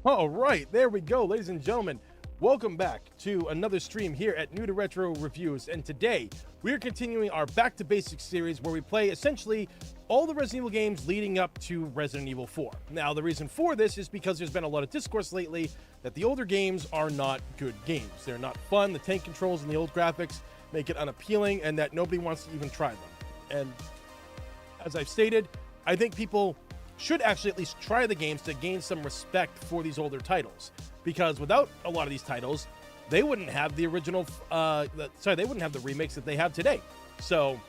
All right, there we go, ladies and gentlemen. Welcome back to another stream here at New to Retro Reviews, and today we are continuing our Back to Basics series where we play essentially all the Resident Evil games leading up to Resident Evil 4. Now, the reason for this is because there's been a lot of discourse lately that the older games are not good games. They're not fun, the tank controls and the old graphics make it unappealing, and that nobody wants to even try them. And as I've stated, I think people should actually at least try the games to gain some respect for these older titles. Because without a lot of these titles, they wouldn't have the original, they wouldn't have the remakes that they have today. So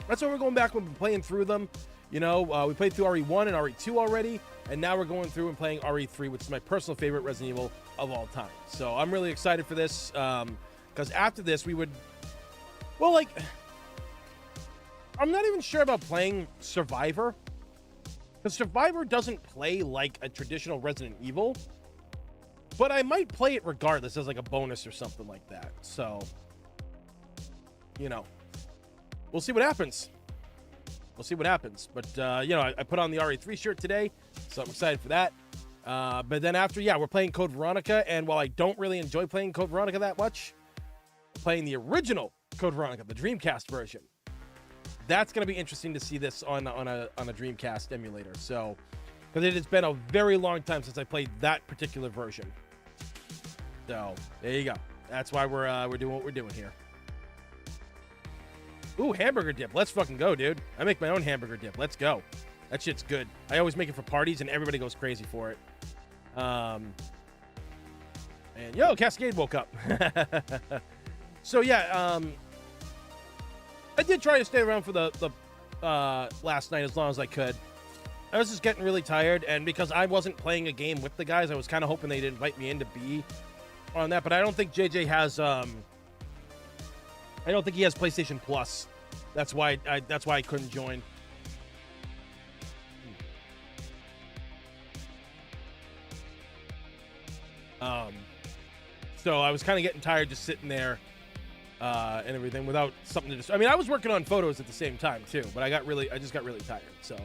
that's why we're going back and playing through them. You know, we played through RE1 and RE2 already, and now we're going through and playing RE3, which is my personal favorite Resident Evil of all time. So I'm really excited for this, because after this we would, well, like, I'm not even sure about playing Survivor, because Survivor doesn't play like a traditional Resident Evil. But I might play it regardless as like a bonus or something like that. So, you know, we'll see what happens. We'll see what happens. But, you know, I put on the RE3 shirt today, so I'm excited for that. But then after, yeah, we're playing Code Veronica. And while I don't really enjoy playing Code Veronica that much, playing the original Code Veronica, the Dreamcast version. That's going to be interesting to see this on a Dreamcast emulator. So, because it has been a very long time since I played that particular version. So, there you go. That's why we're doing what we're doing here. Ooh, hamburger dip. Let's fucking go, dude. I make my own hamburger dip. Let's go. That shit's good. I always make it for parties, and everybody goes crazy for it. And, yo, Cascade woke up. So, yeah, I did try to stay around for the last night as long as I could. I was just getting really tired, and because I wasn't playing a game with the guys, I was kind of hoping they'd invite me in to be on that, but I don't think JJ has, I don't think he has PlayStation Plus. That's why I couldn't join. So I was kind of getting tired just sitting there, and everything without something to just, I mean, I was working on photos at the same time too, but I just got really tired, so.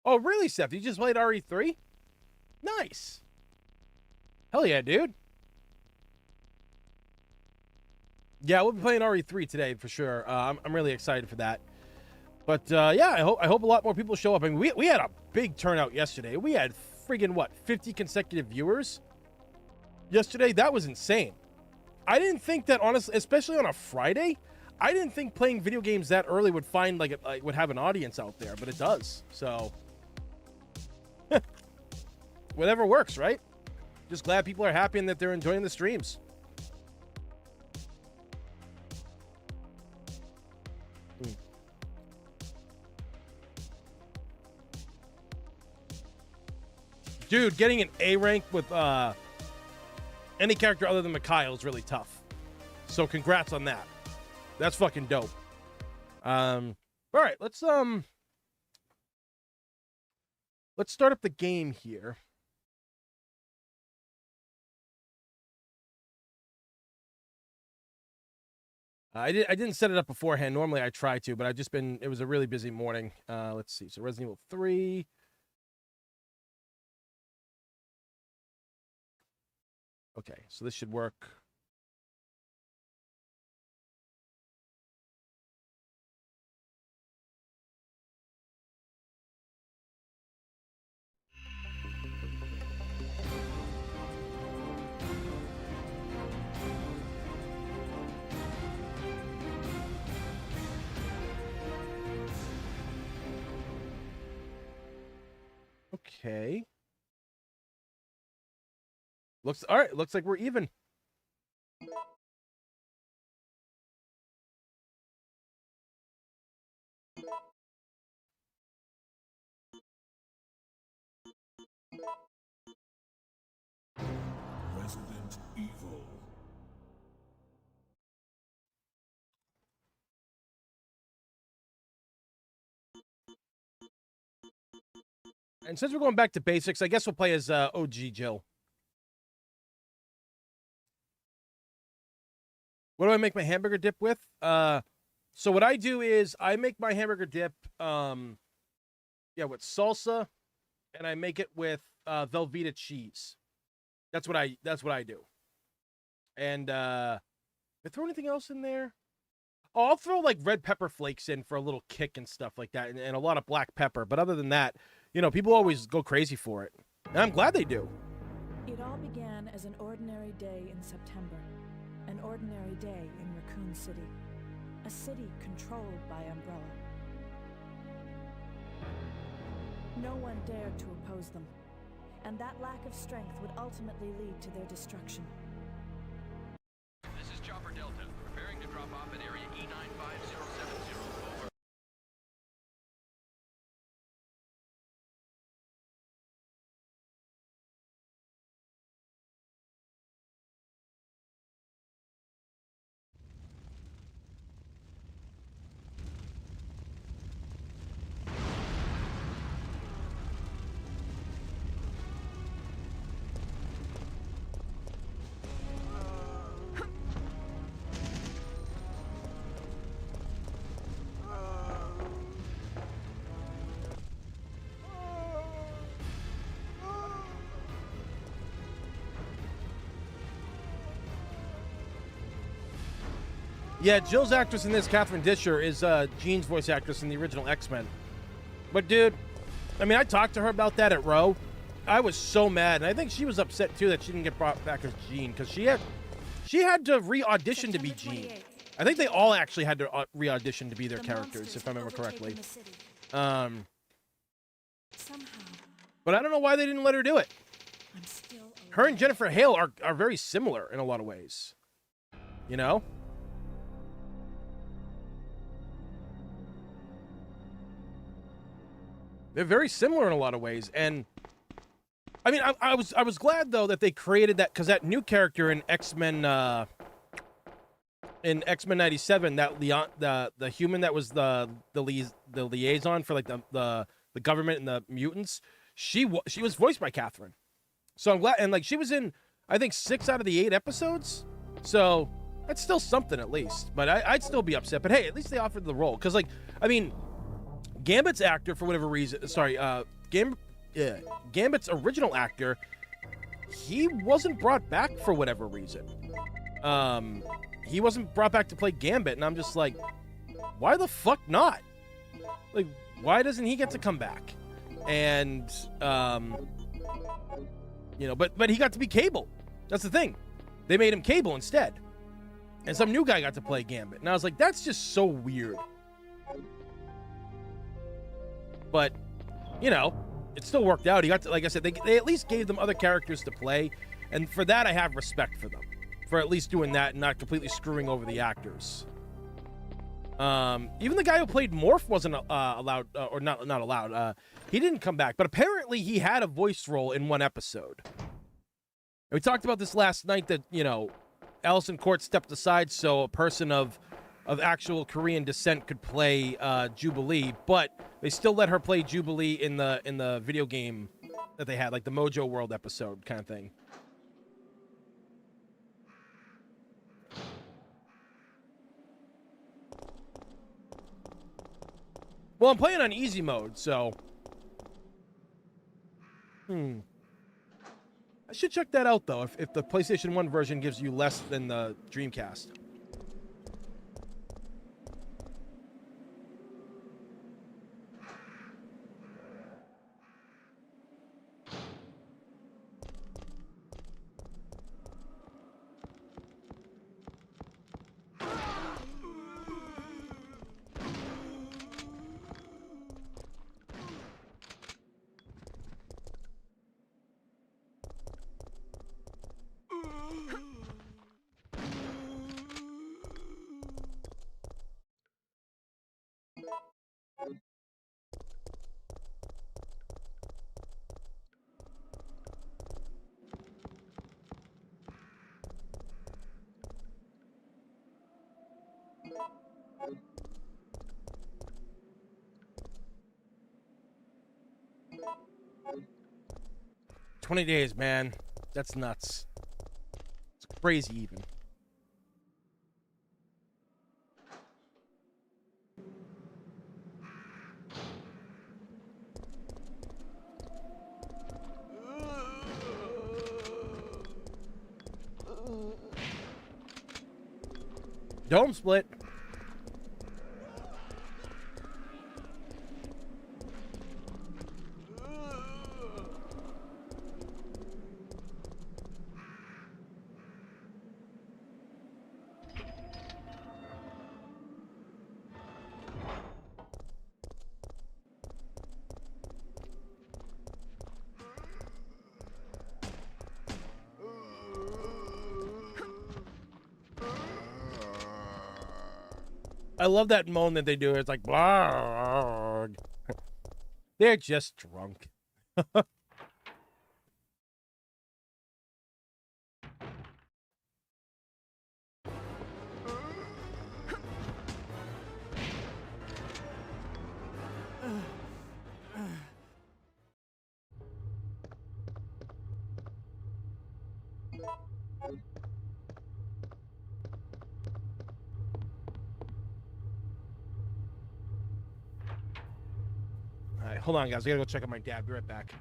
Oh, really, Seth? You just played RE3? Nice. Hell yeah, dude. Yeah, we'll be playing RE3 today for sure. I'm really excited for that. But yeah, I hope a lot more people show up. I mean, we had a big turnout yesterday. We had friggin' what, 50 consecutive viewers yesterday? That was insane. I didn't think that, honestly, especially on a Friday, I didn't think playing video games that early would find like would have an audience out there, but it does. So whatever works, right? Just glad people are happy and that they're enjoying the streams. Dude, getting an A rank with any character other than Mikhail is really tough. So congrats on that. That's fucking dope. All right, let's start up the game here. I didn't set it up beforehand. Normally I try to, but it was a really busy morning. Let's see. So Resident Evil 3. Okay, so this should work. Okay. All right, looks like we're even. Resident Evil. And since we're going back to basics, I guess we'll play as OG Jill. What do I make my hamburger dip with? So what I do is I make my hamburger dip, with salsa, and I make it with Velveeta cheese. That's what I do. And I throw anything else in there? Oh, I'll throw like red pepper flakes in for a little kick and stuff like that, and a lot of black pepper. But other than that, people always go crazy for it, and I'm glad they do. It all began as an ordinary day in September, an ordinary day in Raccoon City, a city controlled by Umbrella. No one dared to oppose them, and that lack of strength would ultimately lead to their destruction. This is Chopper Delta, preparing to drop off at area E95070. Over. Yeah, Jill's actress in this, Catherine Disher, is Jean's voice actress in the original X-Men. But dude, I mean, I talked to her about that at Row. I was so mad, and I think she was upset too that she didn't get brought back as Jean, because she had to re-audition to be Jean. I think they all actually had to re-audition to be their characters, if I remember correctly. But I don't know why they didn't let her do it. Her and Jennifer Hale are very similar in a lot of ways. You know? They're very similar in a lot of ways, and I mean, I was glad though that they created that, because that new character in X-Men '97, that the human that was the liaison for like the government and the mutants, she was voiced by Catherine. So I'm glad, and like she was in I think 6 out of the 8 episodes, so that's still something at least. But I'd still be upset. But hey, at least they offered the role, because like I mean, Gambit's actor, for whatever reason, Gambit's original actor, he wasn't brought back for whatever reason. He wasn't brought back to play Gambit, and I'm just like, why the fuck not? Like, why doesn't he get to come back? And, but he got to be Cable. That's the thing. They made him Cable instead. And some new guy got to play Gambit. And I was like, that's just so weird. But, it still worked out. He got to, like I said, they at least gave them other characters to play. And for that, I have respect for them. For at least doing that and not completely screwing over the actors. Even the guy who played Morph wasn't allowed, or not allowed. He didn't come back. But apparently he had a voice role in one episode. And we talked about this last night that, Allison Court stepped aside so a person of actual Korean descent could play Jubilee, but they still let her play Jubilee in the video game that they had, like the Mojo World episode kind of thing. Well, I'm playing on easy mode, so I should check that out though, if the PlayStation 1 version gives you less than the Dreamcast. $20 days, man. That's nuts. It's crazy even. Dome split. I love that moan that they do. It's like, blarg. They're just drunk. All right, hold on, guys. I gotta go check on my dad. Be right back.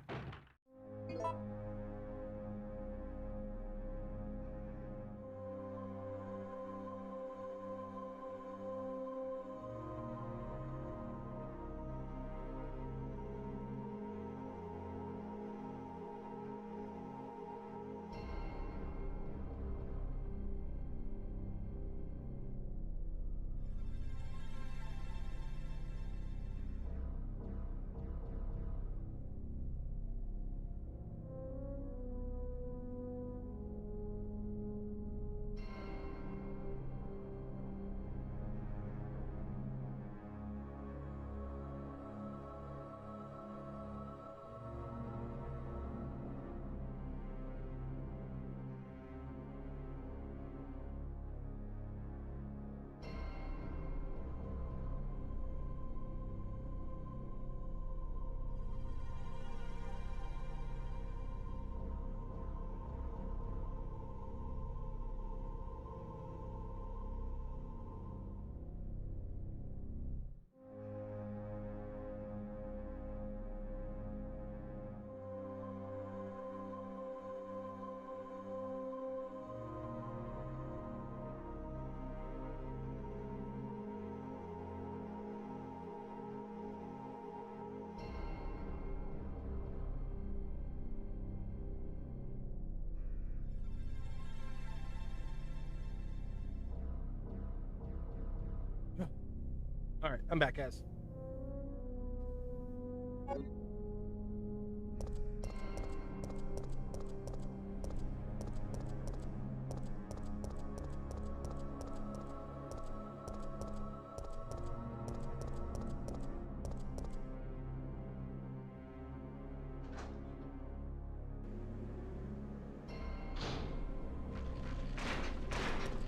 All right, I'm back, guys.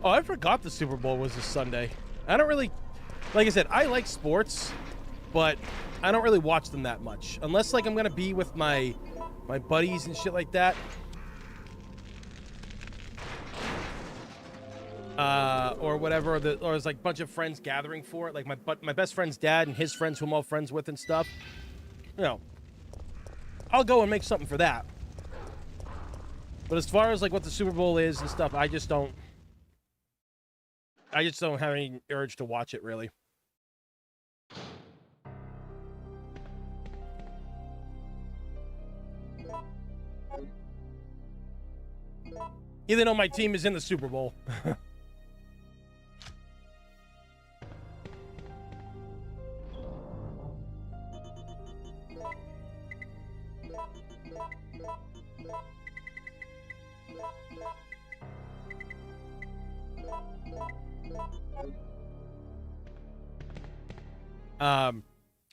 Oh, I forgot the Super Bowl was this Sunday. I don't really, like I said, I like sports, but I don't really watch them that much. Unless, like, I'm going to be with my buddies and shit like that. Or whatever, or there's like a bunch of friends gathering for it. Like my best friend's dad and his friends who I'm all friends with and stuff. You know, I'll go and make something for that. But as far as like what the Super Bowl is and stuff, I just don't have any urge to watch it, really. Even though my team is in the Super Bowl.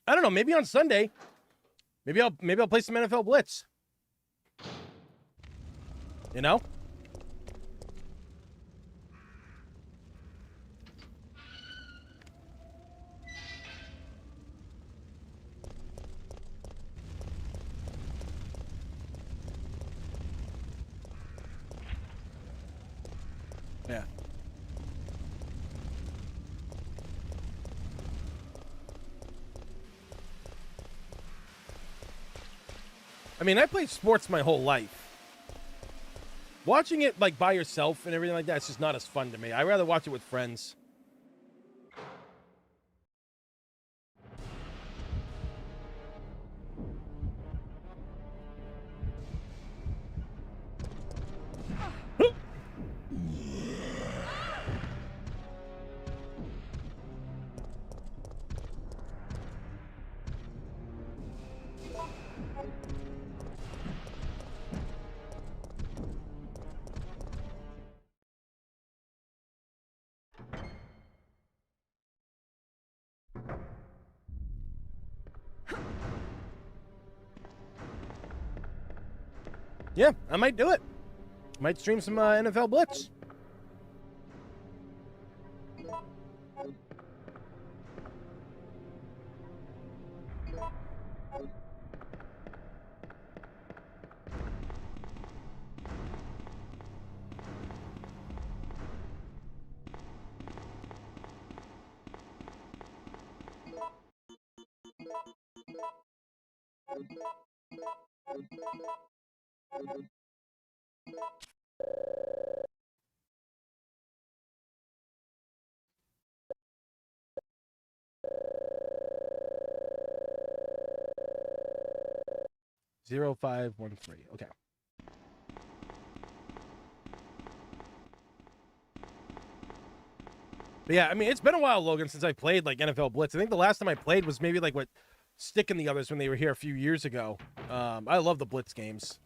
I don't know, maybe on Sunday, maybe I'll play some NFL Blitz. You know? Yeah. I mean, I played sports my whole life. Watching it, like, by yourself and everything like that, it's just not as fun to me. I'd rather watch it with friends. Yeah, I might do it. Might stream some NFL Blitz. Zero 513. Okay. But yeah, I mean, it's been a while, Logan, since I played like NFL Blitz. I think the last time I played was maybe like what Stick and the others when they were here a few years ago. I love the Blitz games.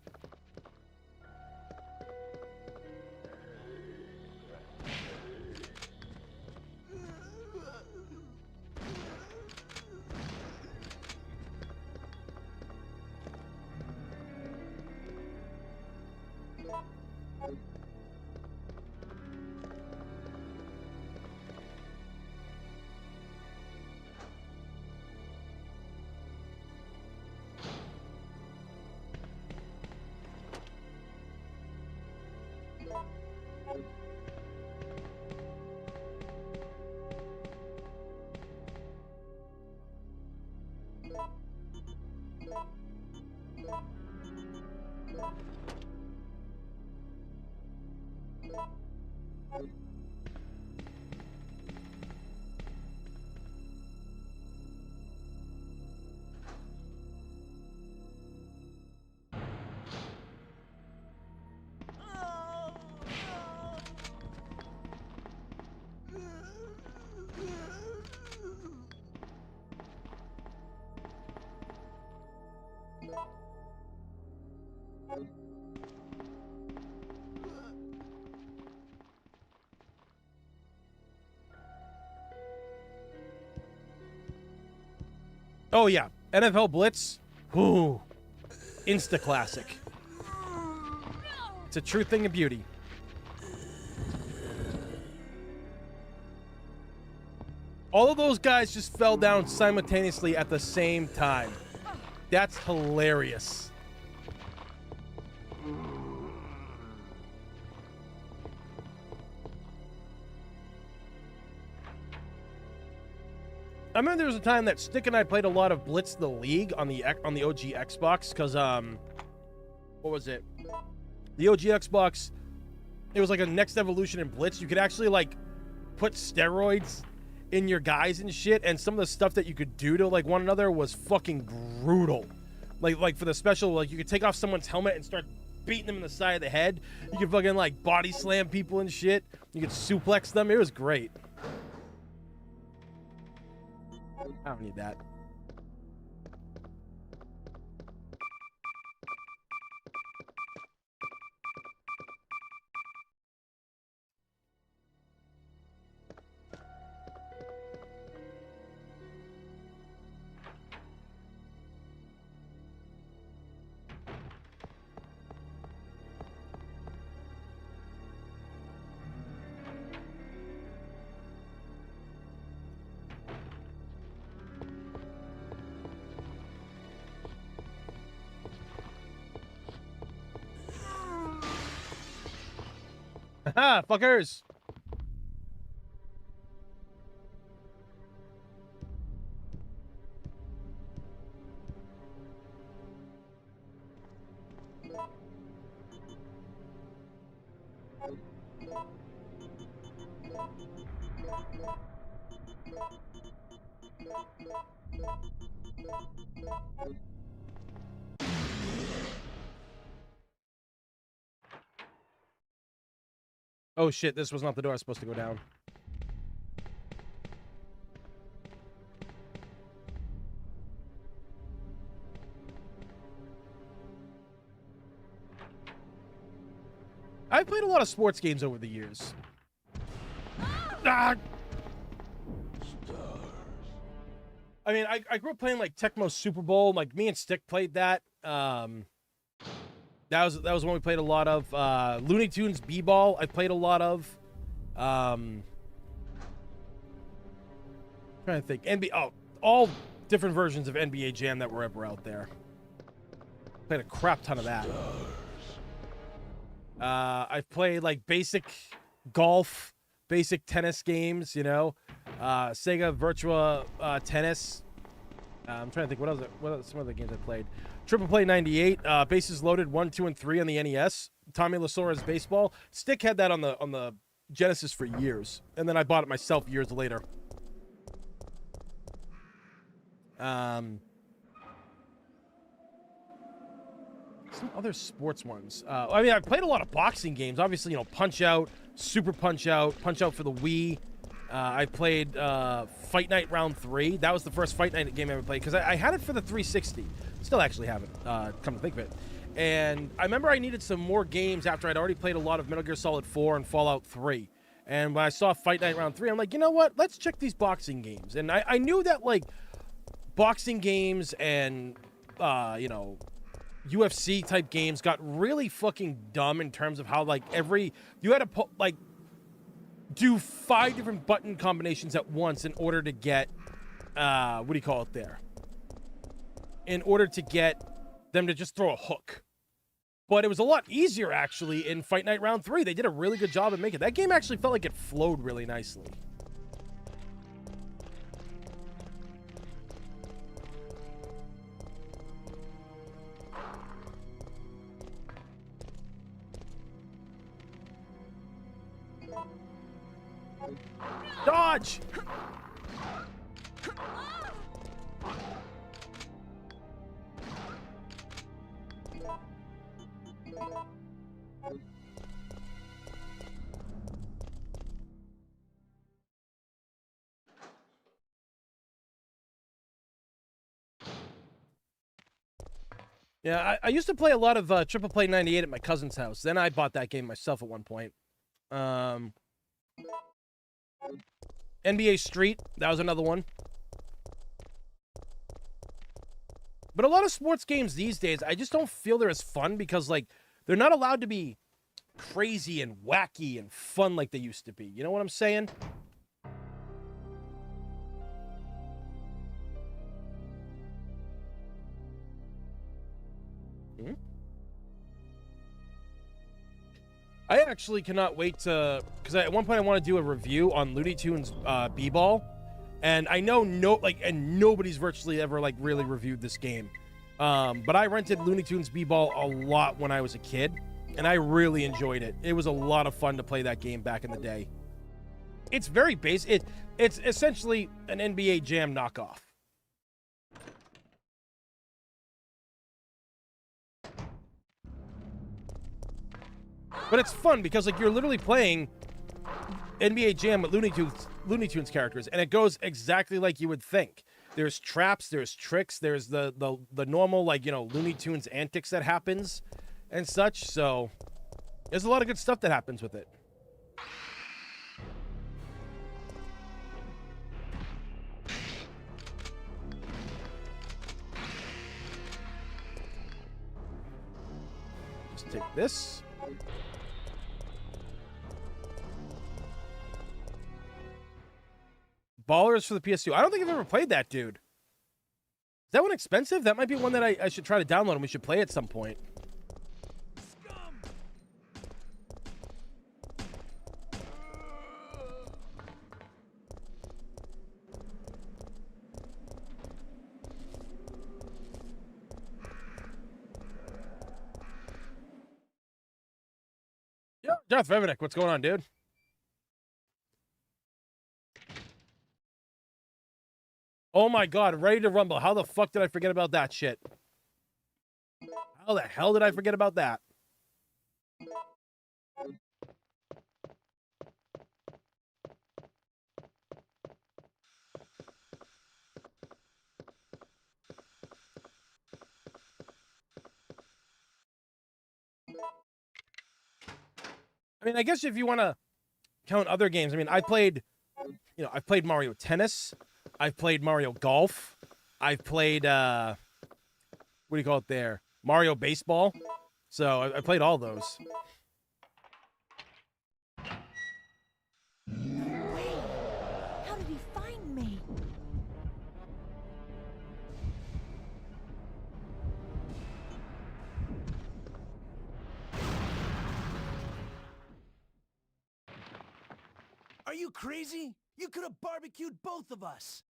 Oh yeah, NFL Blitz. Ooh, insta classic. It's a true thing of beauty. All of those guys just fell down simultaneously at the same time. That's hilarious. I remember there was a time that Stick and I played a lot of Blitz the League on the OG Xbox because what was it? The OG Xbox. It was like a next evolution in Blitz. You could actually like put steroids in your guys and shit, and some of the stuff that you could do to like one another was fucking brutal. Like for the special, like you could take off someone's helmet and start beating them in the side of the head. You could fucking like body slam people and shit. You could suplex them. It was great. I don't need that. Haha, fuckers! Oh shit, this was not the door I was supposed to go down. I've played a lot of sports games over the years. Ah! I mean, I grew up playing like Tecmo Super Bowl. Like me and Stick played that. That was one we played a lot of. Looney Tunes B-Ball I played a lot of. Trying to think. All different versions of NBA Jam that were ever out there. Played a crap ton of that. I've played like basic golf, basic tennis games, you know. Sega Virtua Tennis. I'm trying to think what else some other games I played. Triple Play 98, Bases Loaded 1, 2, and 3 on the NES. Tommy Lasorda's Baseball. Stick had that on the Genesis for years, and then I bought it myself years later. Some other sports ones. I mean, I've played a lot of boxing games. Obviously, you know, Punch Out, Super Punch Out for the Wii. I played Fight Night Round 3. That was the first Fight Night game I ever played, because I had it for the 360. Still actually have it, come to think of it. And I remember I needed some more games after I'd already played a lot of Metal Gear Solid 4 and Fallout 3. And when I saw Fight Night Round 3, I'm like, you know what? Let's check these boxing games. And I knew that, like, boxing games and, you know, UFC type games got really fucking dumb in terms of how, like, you had to, like, do 5 different button combinations at once in order to get, what do you call it there? In order to get them to just throw a hook. But it was a lot easier, actually, in Fight Night Round 3. They did a really good job at making it. That game actually felt like it flowed really nicely. Dodge! Yeah, I used to play a lot of Triple Play 98 at my cousin's house. Then I bought that game myself at one point. NBA Street, that was another one. But a lot of sports games these days, I just don't feel they're as fun because, like, they're not allowed to be crazy and wacky and fun like they used to be. You know what I'm saying? I actually cannot wait to, because at one point I want to do a review on Looney Tunes B-Ball, and I know nobody's virtually ever like really reviewed this game, but I rented Looney Tunes B-Ball a lot when I was a kid, and I really enjoyed it. It was a lot of fun to play that game back in the day. It's very basic. It's essentially an NBA Jam knockoff. But it's fun because, like, you're literally playing NBA Jam with Looney Tunes characters, and it goes exactly like you would think. There's traps, there's tricks, there's the normal, like, you know, Looney Tunes antics that happens and such. So there's a lot of good stuff that happens with it. Just take this. Ballers for the PS2. I don't think I've ever played that, dude. Is that one expensive? That might be one that I should try to download and we should play at some point. Yo, Darth Revenant, what's going on, dude? Oh my god, Ready to Rumble. How the fuck did I forget about that shit? How the hell did I forget about that? I mean, I guess if you want to count other games, I mean, I've played Mario Tennis. I've played Mario Golf. I've played, what do you call it there? Mario Baseball. So I played all those. Wait, how did he find me? Are you crazy? You could have barbecued both of us.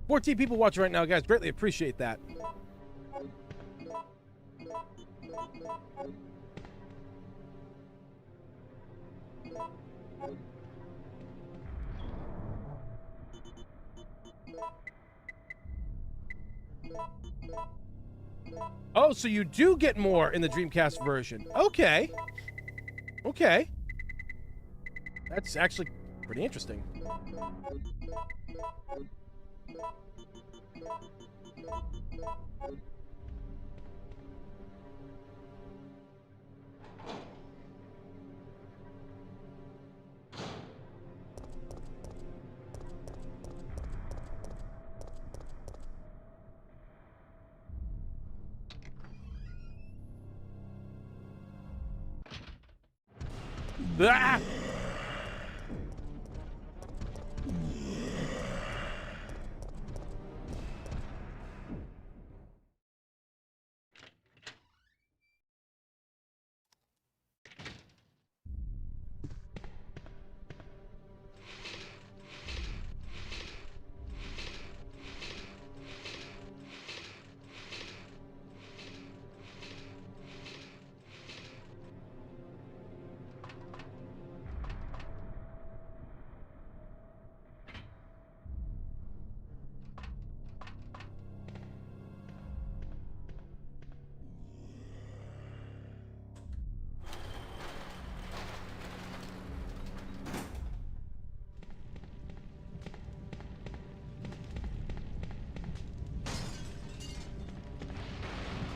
$14 people watching right now, guys. Greatly appreciate that. Oh, so you do get more in the Dreamcast version. Okay. Okay. That's actually pretty interesting. Ah!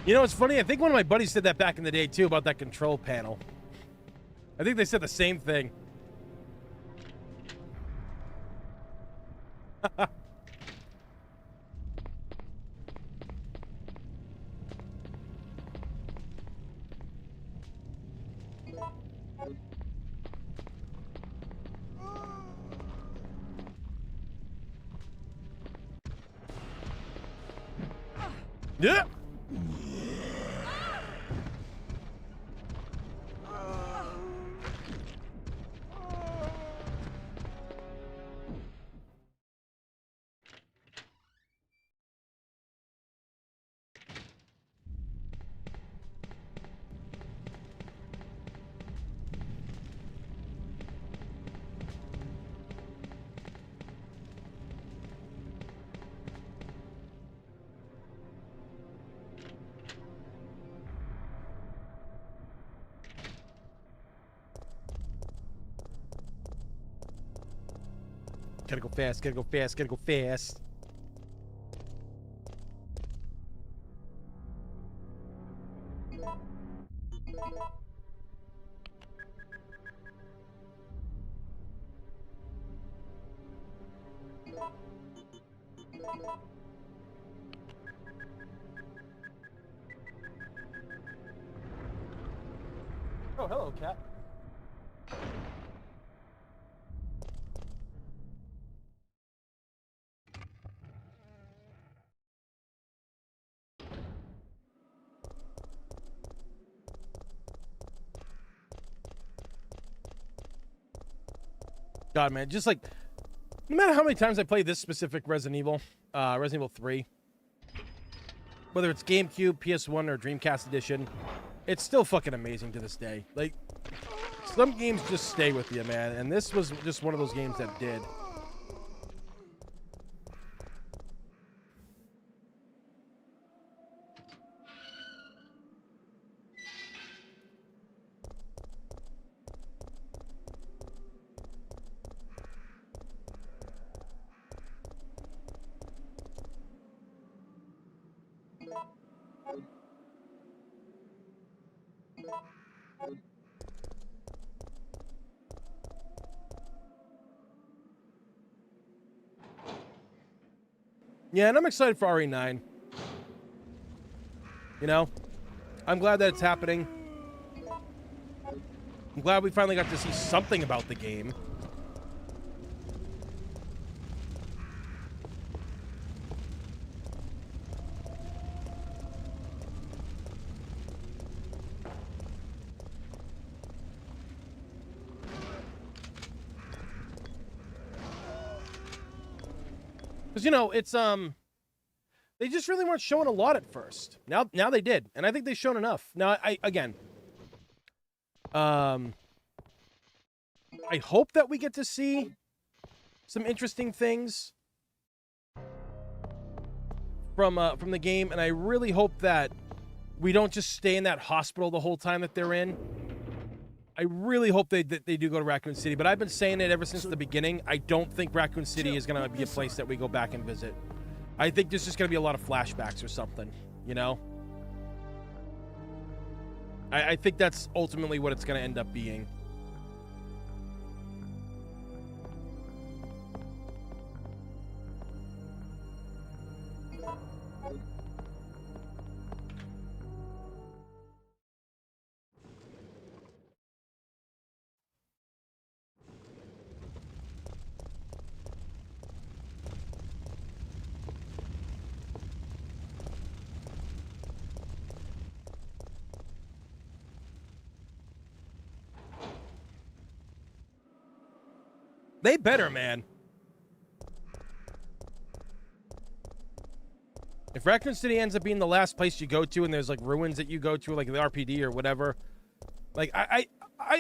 You know, it's funny. I think one of my buddies said that back in the day, too, about that control panel. I think they said the same thing. Yeah. Gotta go fast, gotta go fast, gotta go fast. Oh, hello, cat. God, man, just like, no matter how many times I play this specific Resident Evil 3, whether it's GameCube, PS1, or Dreamcast Edition, it's still fucking amazing to this day. Like, some games just stay with you, man, and this was just one of those games that did. Yeah, and I'm excited for RE9. You know? I'm glad that it's happening. I'm glad we finally got to see something about the game. Because, you know, it's, they just really weren't showing a lot at first. Now they did, and I think they've shown enough. Now, again, I hope that we get to see some interesting things from the game, and I really hope that we don't just stay in that hospital the whole time that they're in. I really hope they do go to Raccoon City, but I've been saying it ever since the beginning. I don't think Raccoon City is going to be a place that we go back and visit. I think there's just going to be a lot of flashbacks or something, you know? I think that's ultimately what it's going to end up being. They better, man. If Raccoon City ends up being the last place you go to and there's like ruins that you go to, like the RPD or whatever, like I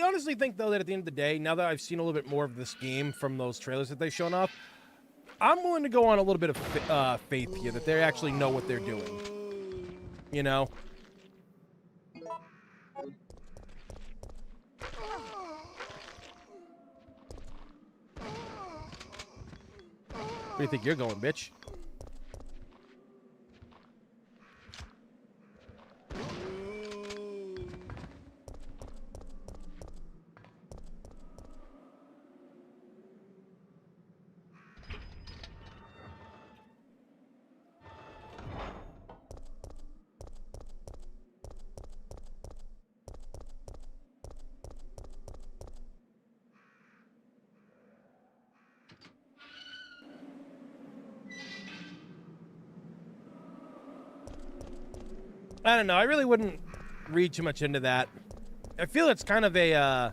honestly think though that at the end of the day, now that I've seen a little bit more of this game from those trailers that they've shown off, I'm willing to go on a little bit of faith here that they actually know what they're doing. You know? Where do you think you're going, bitch? I don't know. I really wouldn't read too much into that. I feel it's kind of a,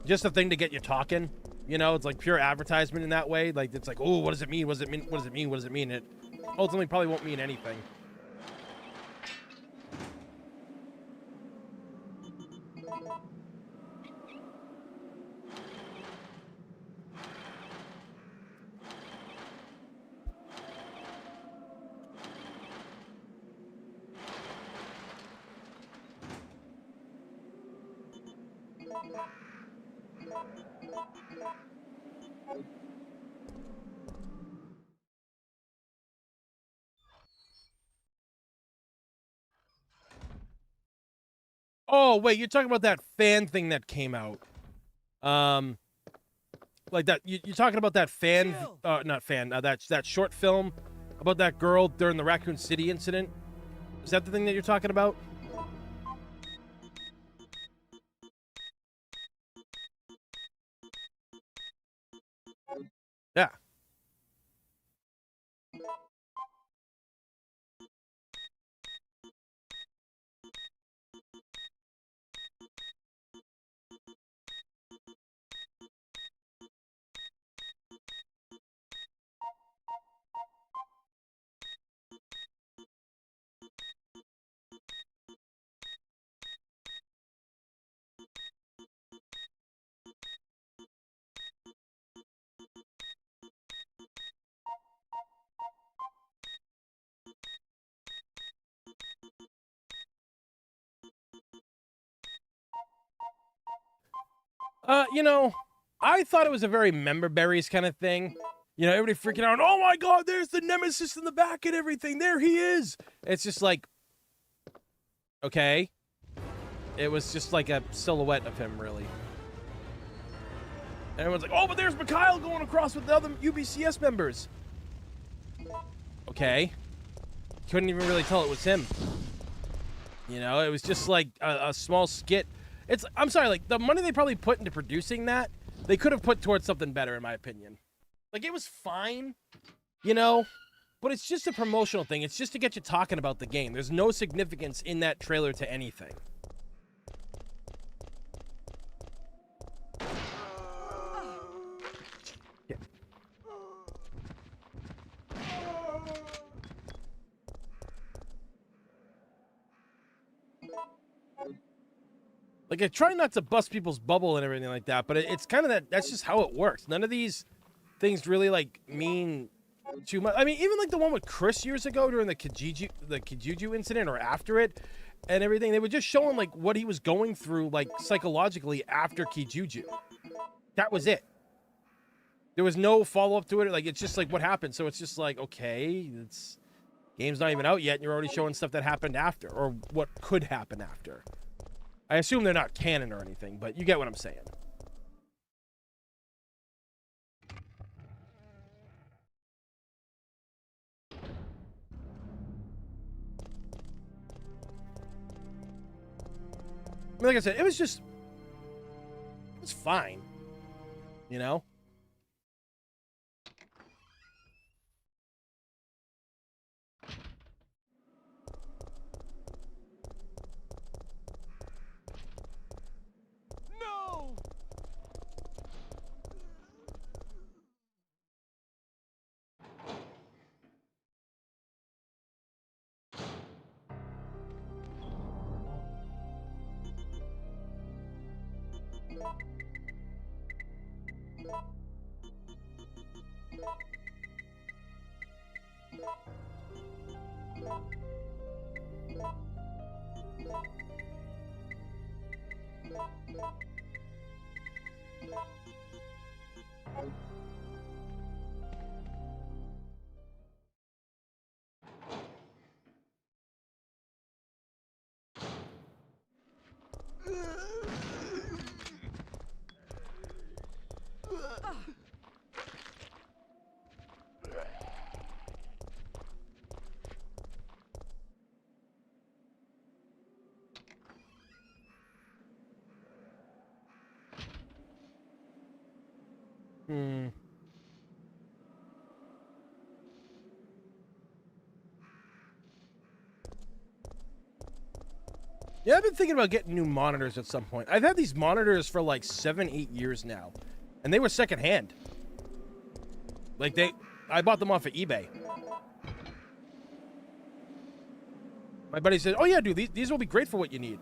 just a thing to get you talking. You know, it's like pure advertisement in that way. Like, it's like, oh, what does it mean? What does it mean? What does it mean? What does it mean? It ultimately probably won't mean anything. Oh, wait, you're talking about that fan thing that came out. Like that, you're talking about that fan, not fan, that short film about that girl during the Raccoon City incident? Is that the thing that you're talking about? Yeah. You know, I thought it was a very member berries kind of thing. You know, everybody freaking out, oh my god, there's the nemesis in the back and everything. There he is. It's just like, okay. It was just like a silhouette of him, really. And everyone's like, oh, but there's Mikhail going across with the other UBCS members. Okay. Couldn't even really tell it was him. You know, it was just like a small skit. I'm sorry, like, the money they probably put into producing that, they could have put towards something better, in my opinion. Like, it was fine, you know, but it's just a promotional thing. It's just to get you talking about the game. There's no significance in that trailer to anything. Yeah. Like, I try not to bust people's bubble and everything like that, but it's kind of that's just how it works. None of these things really, like, mean too much. I mean, even, like, the one with Chris years ago during the Kijuju incident or after it and everything, they were just showing, like, what he was going through, like, psychologically after Kijuju. That was it. There was no follow-up to it. Like, it's just, like, what happened. So it's just like, okay, game's not even out yet, and you're already showing stuff that happened after, or what could happen after. I assume they're not canon or anything, but you get what I'm saying. I mean, like I said, it was fine, you know? No! Yeah, I've been thinking about getting new monitors at some point. I've had these monitors for like 7-8 years now, and they were secondhand. Like, I bought them off of eBay. My buddy said, oh yeah, dude, these will be great for what you need.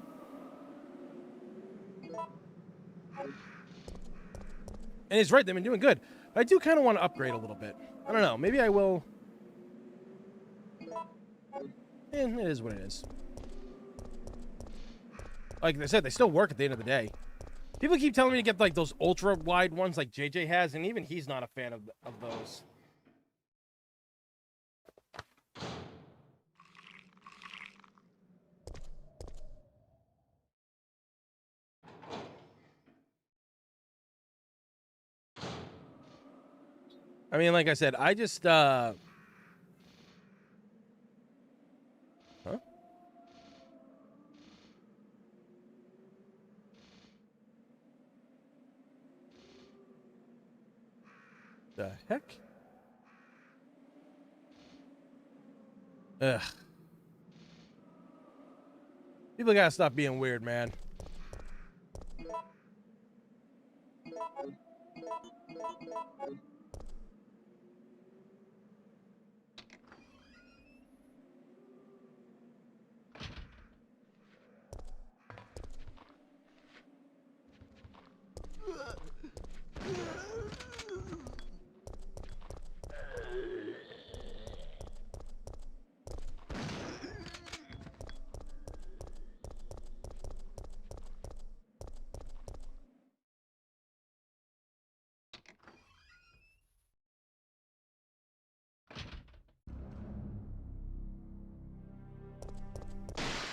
And he's right, they've been doing good. But I do kind of want to upgrade a little bit. I don't know, maybe I will. It is what it is. Like I said, they still work at the end of the day. People keep telling me to get, like, those ultra-wide ones like JJ has, and even he's not a fan of those. I mean, like I said, I just, Huh? The heck? Ugh. People gotta stop being weird, man.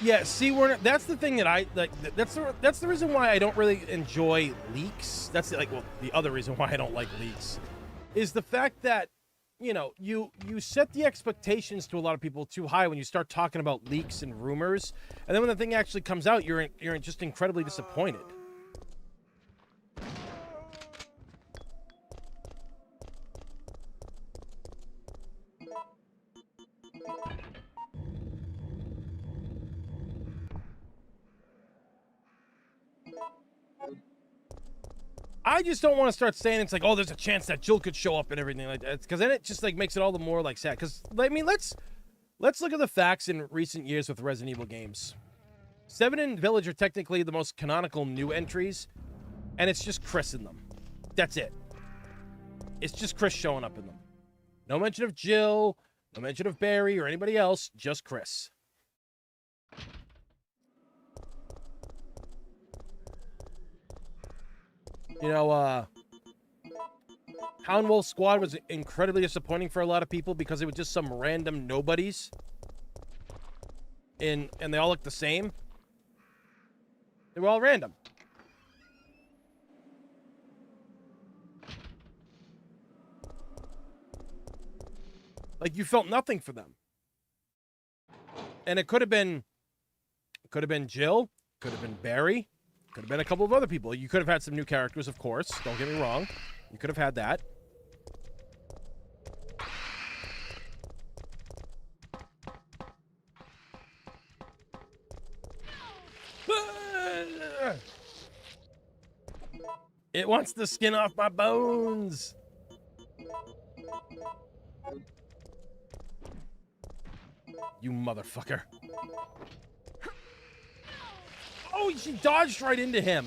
Yeah, see, that's the thing that I like. That's the reason why I don't really enjoy leaks. That's like, well, the other reason why I don't like leaks is the fact that, you know, you set the expectations to a lot of people too high when you start talking about leaks and rumors, and then when the thing actually comes out, you're just incredibly disappointed. I just don't want to start saying it's like, oh, there's a chance that Jill could show up and everything like that, because then it just like makes it all the more like sad. Because I mean, let's look at the facts in recent years with Resident Evil games. 7 and Village are technically the most canonical new entries, and it's just Chris in them. That's it. It's just Chris showing up in them. No mention of Jill, no mention of Barry or anybody else, just Chris. You know, Hound Wolf Squad was incredibly disappointing for a lot of people because it was just some random nobodies. And they all look the same. They were all random. Like, you felt nothing for them. And it could have been Jill, could have been Barry, could have been a couple of other people. You could have had some new characters, of course. Don't get me wrong. You could have had that. It wants the skin off my bones. You motherfucker. Oh, she dodged right into him.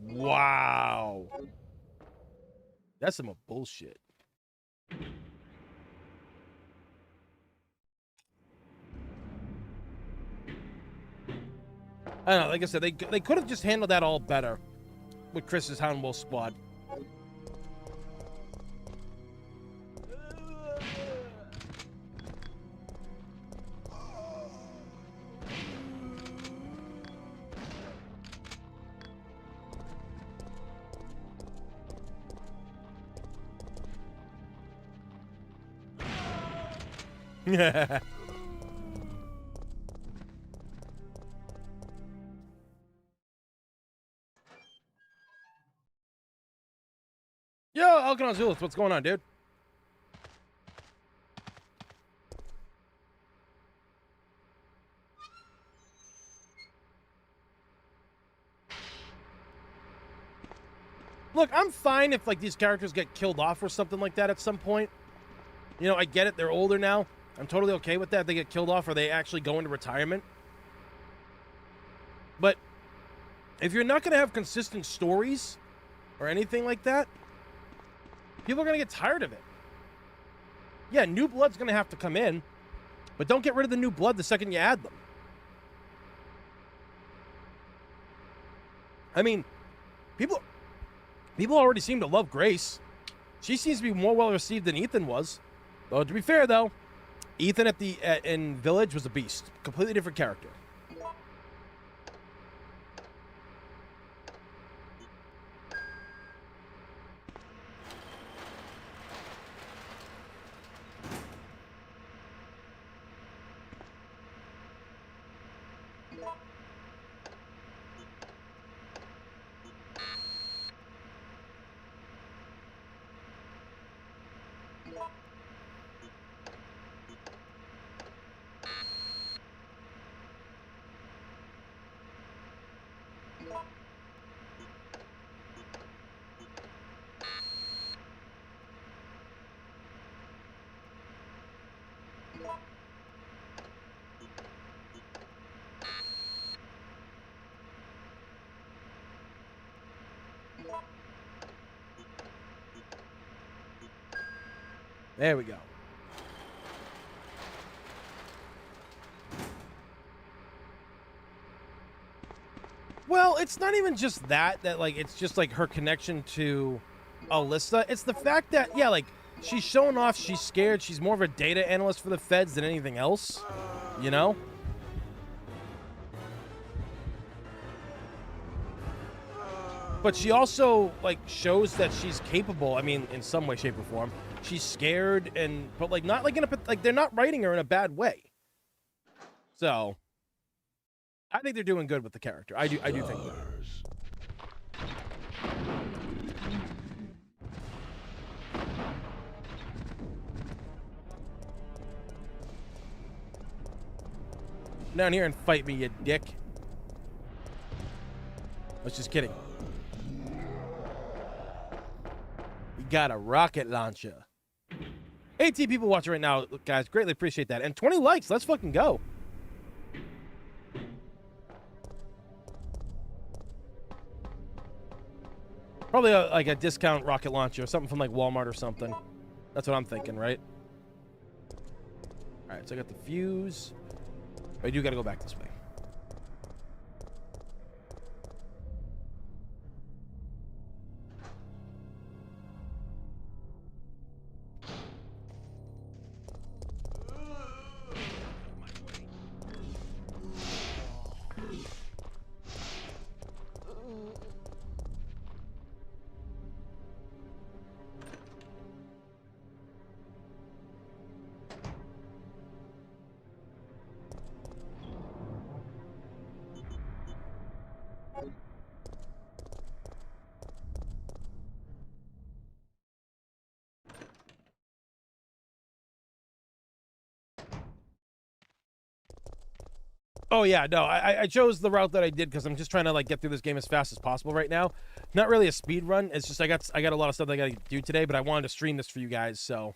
Wow. That's some bullshit. I don't know, like I said, they could have just handled that all better with Chris's Hound Wolf Squad. Yeah. Yo, Alkanon Zulith, what's going on, dude? Look, I'm fine if, like, these characters get killed off or something like that at some point. You know, I get it. They're older now. I'm totally okay with that. If they get killed off or they actually go into retirement. But if you're not going to have consistent stories or anything like that, people are going to get tired of it. Yeah, new blood's going to have to come in, but don't get rid of the new blood the second you add them. I mean, people already seem to love Grace. She seems to be more well received than Ethan was. Though, to be fair, though, Ethan in Village was a beast. Completely different character. There we go. Well, it's not even just that, like, it's just, like, her connection to Alyssa. It's the fact that, yeah, like, she's showing off, she's scared, she's more of a data analyst for the feds than anything else, you know? But she also, like, shows that she's capable, I mean, in some way, shape, or form. She's scared, but, like, not, like, like, they're not writing her in a bad way. So, I think they're doing good with the character. I do think that. Down here and fight me, you dick. I was just kidding. We got a rocket launcher. 18 people watching right now, guys. Greatly appreciate that. And 20 likes. Let's fucking go. Probably like a discount rocket launcher, something from like Walmart or something. That's what I'm thinking, right? All right, so I got the fuse. I do got to go back this way. Oh yeah, no, I chose the route that I did because I'm just trying to like get through this game as fast as possible right now. Not really a speed run. It's just I got a lot of stuff that I got to do today, but I wanted to stream this for you guys, so.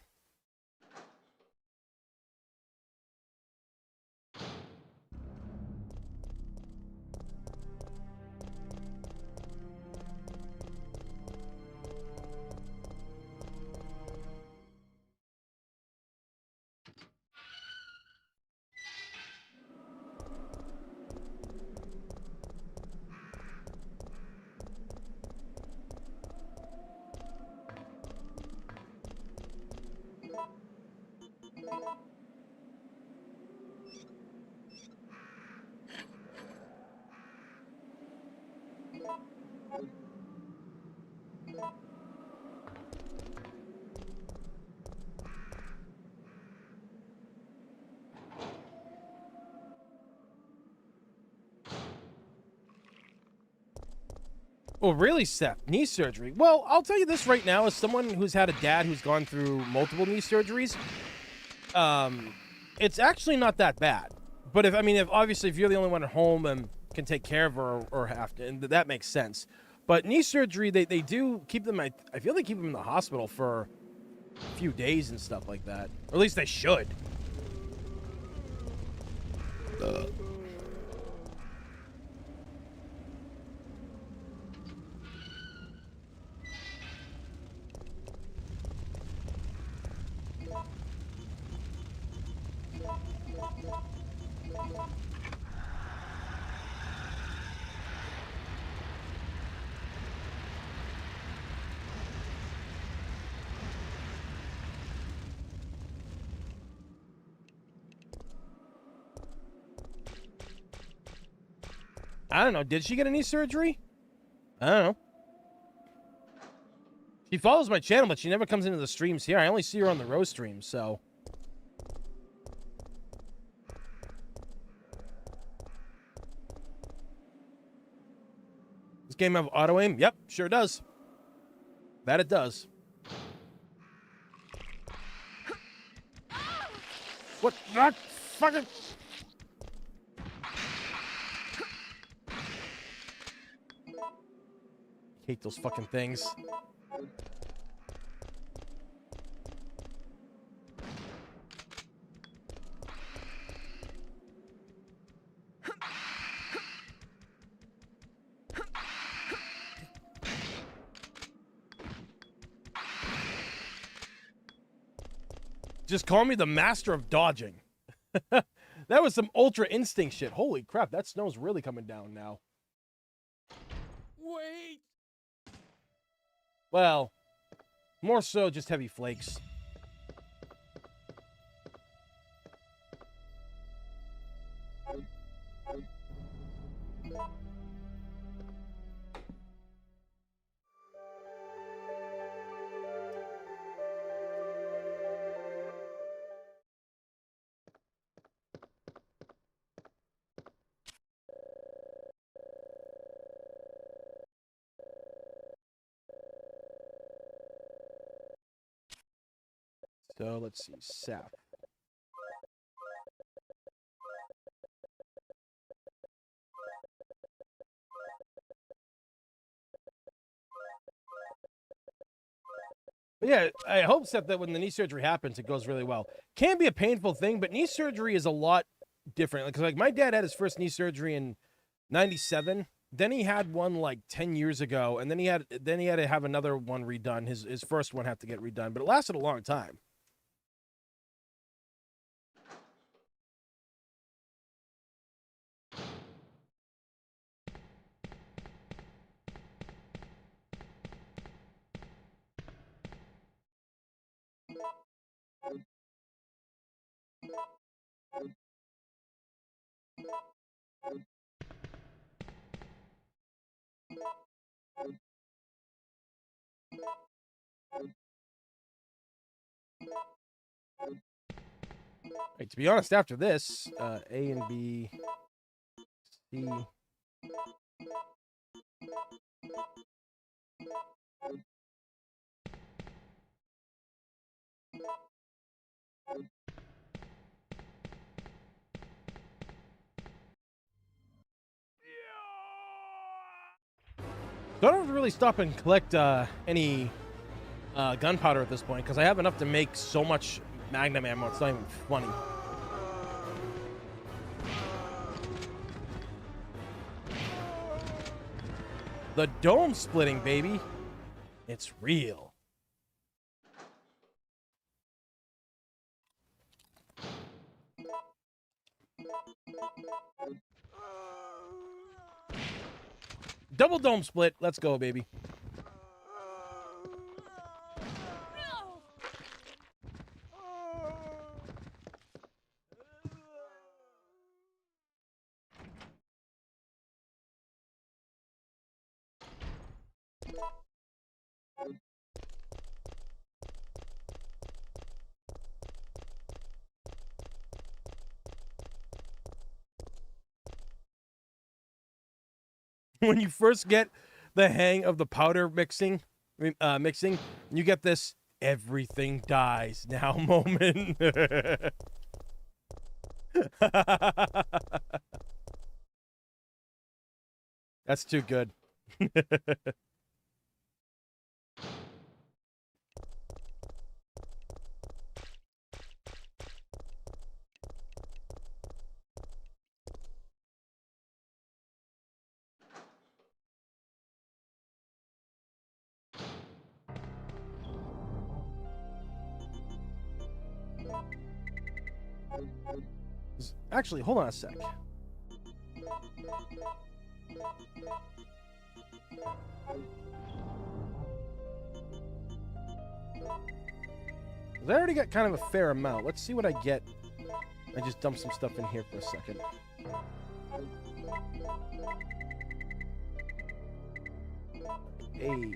Oh, really, Seth? Knee surgery? Well, I'll tell you this right now, as someone who's had a dad who's gone through multiple knee surgeries, it's actually not that bad. But if obviously if you're the only one at home and can take care of her or have to, and that makes sense. But knee surgery, they do keep them. I feel they keep them in the hospital for a few days and stuff like that. Or at least they should. I don't know. Did she get a knee surgery? I don't know. She follows my channel, but she never comes into the streams here. I only see her on the Rose stream, so. This game have auto aim? Yep, sure does. That it does. What? Not fucking. Hate those fucking things. Just call me the master of dodging. That was some ultra instinct shit. Holy crap, that snow's really coming down now. Well, more so just heavy flakes. So let's see, sap. But yeah, I hope that when the knee surgery happens, it goes really well. Can be a painful thing, but knee surgery is a lot different. Because like my dad had his first knee surgery in '97. Then he had one like 10 years ago, and then he had to have another one redone. His first one had to get redone, but it lasted a long time. Right, to be honest, after this, A and B, C. So I don't really stop and collect any gunpowder at this point because I have enough to make so much Magnum ammo. It's not even funny. The dome splitting, baby. It's real. Double dome split. Let's go, baby. When you first get the hang of the powder mixing, you get this everything dies now moment. That's too good. Actually, hold on a sec. I already got kind of a fair amount. Let's see what I get. I just dumped some stuff in here for a second. Hey.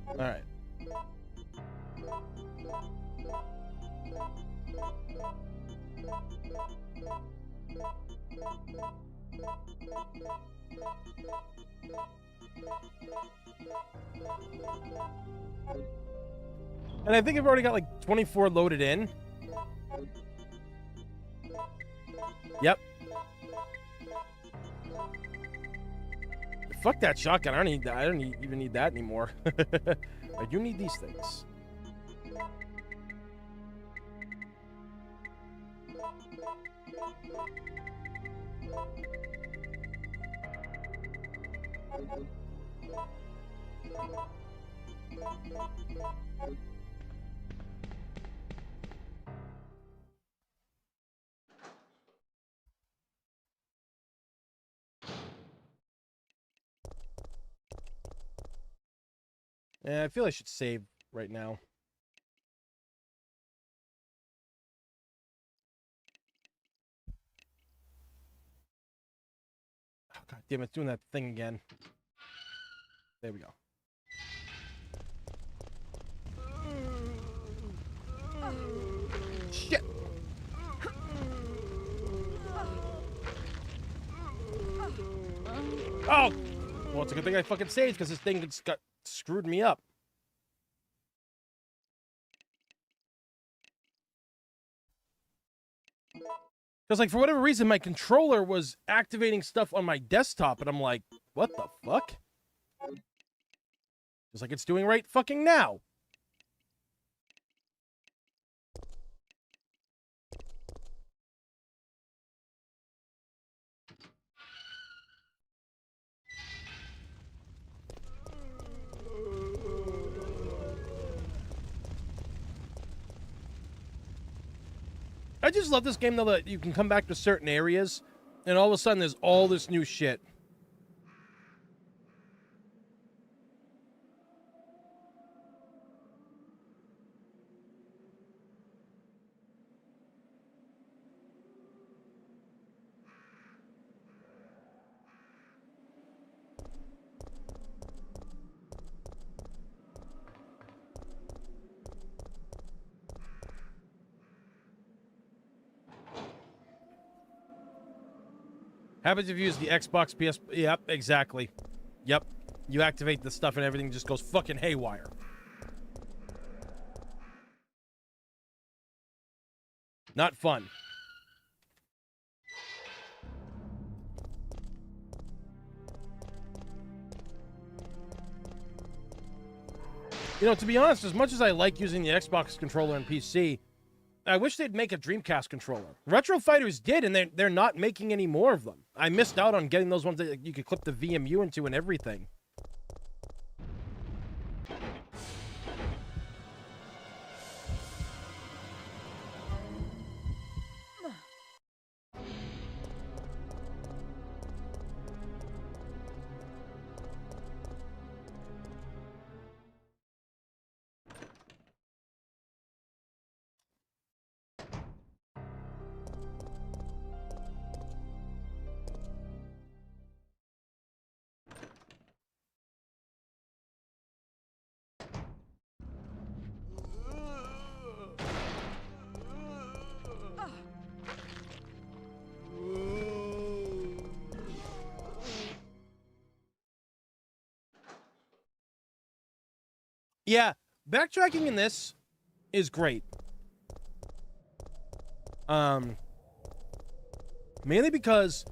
All right. And I think I've already got like 24 loaded in. Yep. Fuck that shotgun. I don't even need that anymore. I do need these things. Yeah, I feel I should save right now. Oh, God damn it, it's doing that thing again. There we go. Shit! Oh! Well, it's a good thing I fucking saved, because this thing just got screwed me up. Because, like, for whatever reason, my controller was activating stuff on my desktop, and I'm like, what the fuck? Just like it's doing right fucking now. I just love this game, though, that you can come back to certain areas, and all of a sudden there's all this new shit. Happens if you use the Xbox, PS... Yep, exactly. Yep. You activate the stuff and everything just goes fucking haywire. Not fun. You know, to be honest, as much as I like using the Xbox controller and PC, I wish they'd make a Dreamcast controller. Retro Fighters did, and they're not making any more of them. I missed out on getting those ones that you could clip the VMU into and everything. Yeah, backtracking in this is great. Mainly because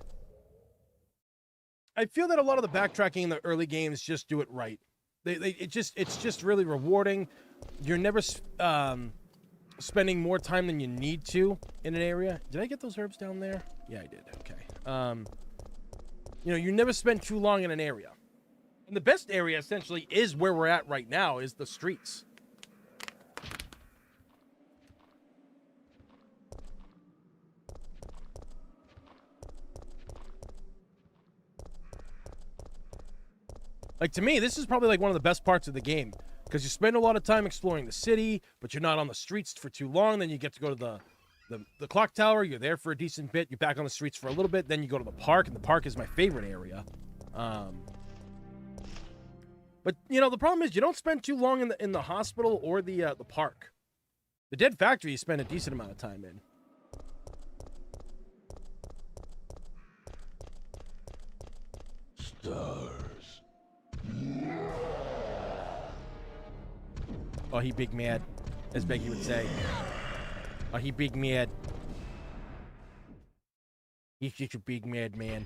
I feel that a lot of the backtracking in the early games just do it right. It's just really rewarding. You're never spending more time than you need to in an area. Did I get those herbs down there? Yeah, I did. Okay. You know, you never spend too long in an area. And the best area, essentially, is where we're at right now, is the streets. Like, to me, this is probably, like, one of the best parts of the game. Because you spend a lot of time exploring the city, but you're not on the streets for too long. Then you get to go to the clock tower. You're there for a decent bit. You're back on the streets for a little bit. Then you go to the park, and the park is my favorite area. But, you know, the problem is you don't spend too long in the hospital or the park. The Dead Factory you spend a decent amount of time in. Stars. Oh, he big mad, as Becky would say. Oh, he big mad. He's just a big mad man.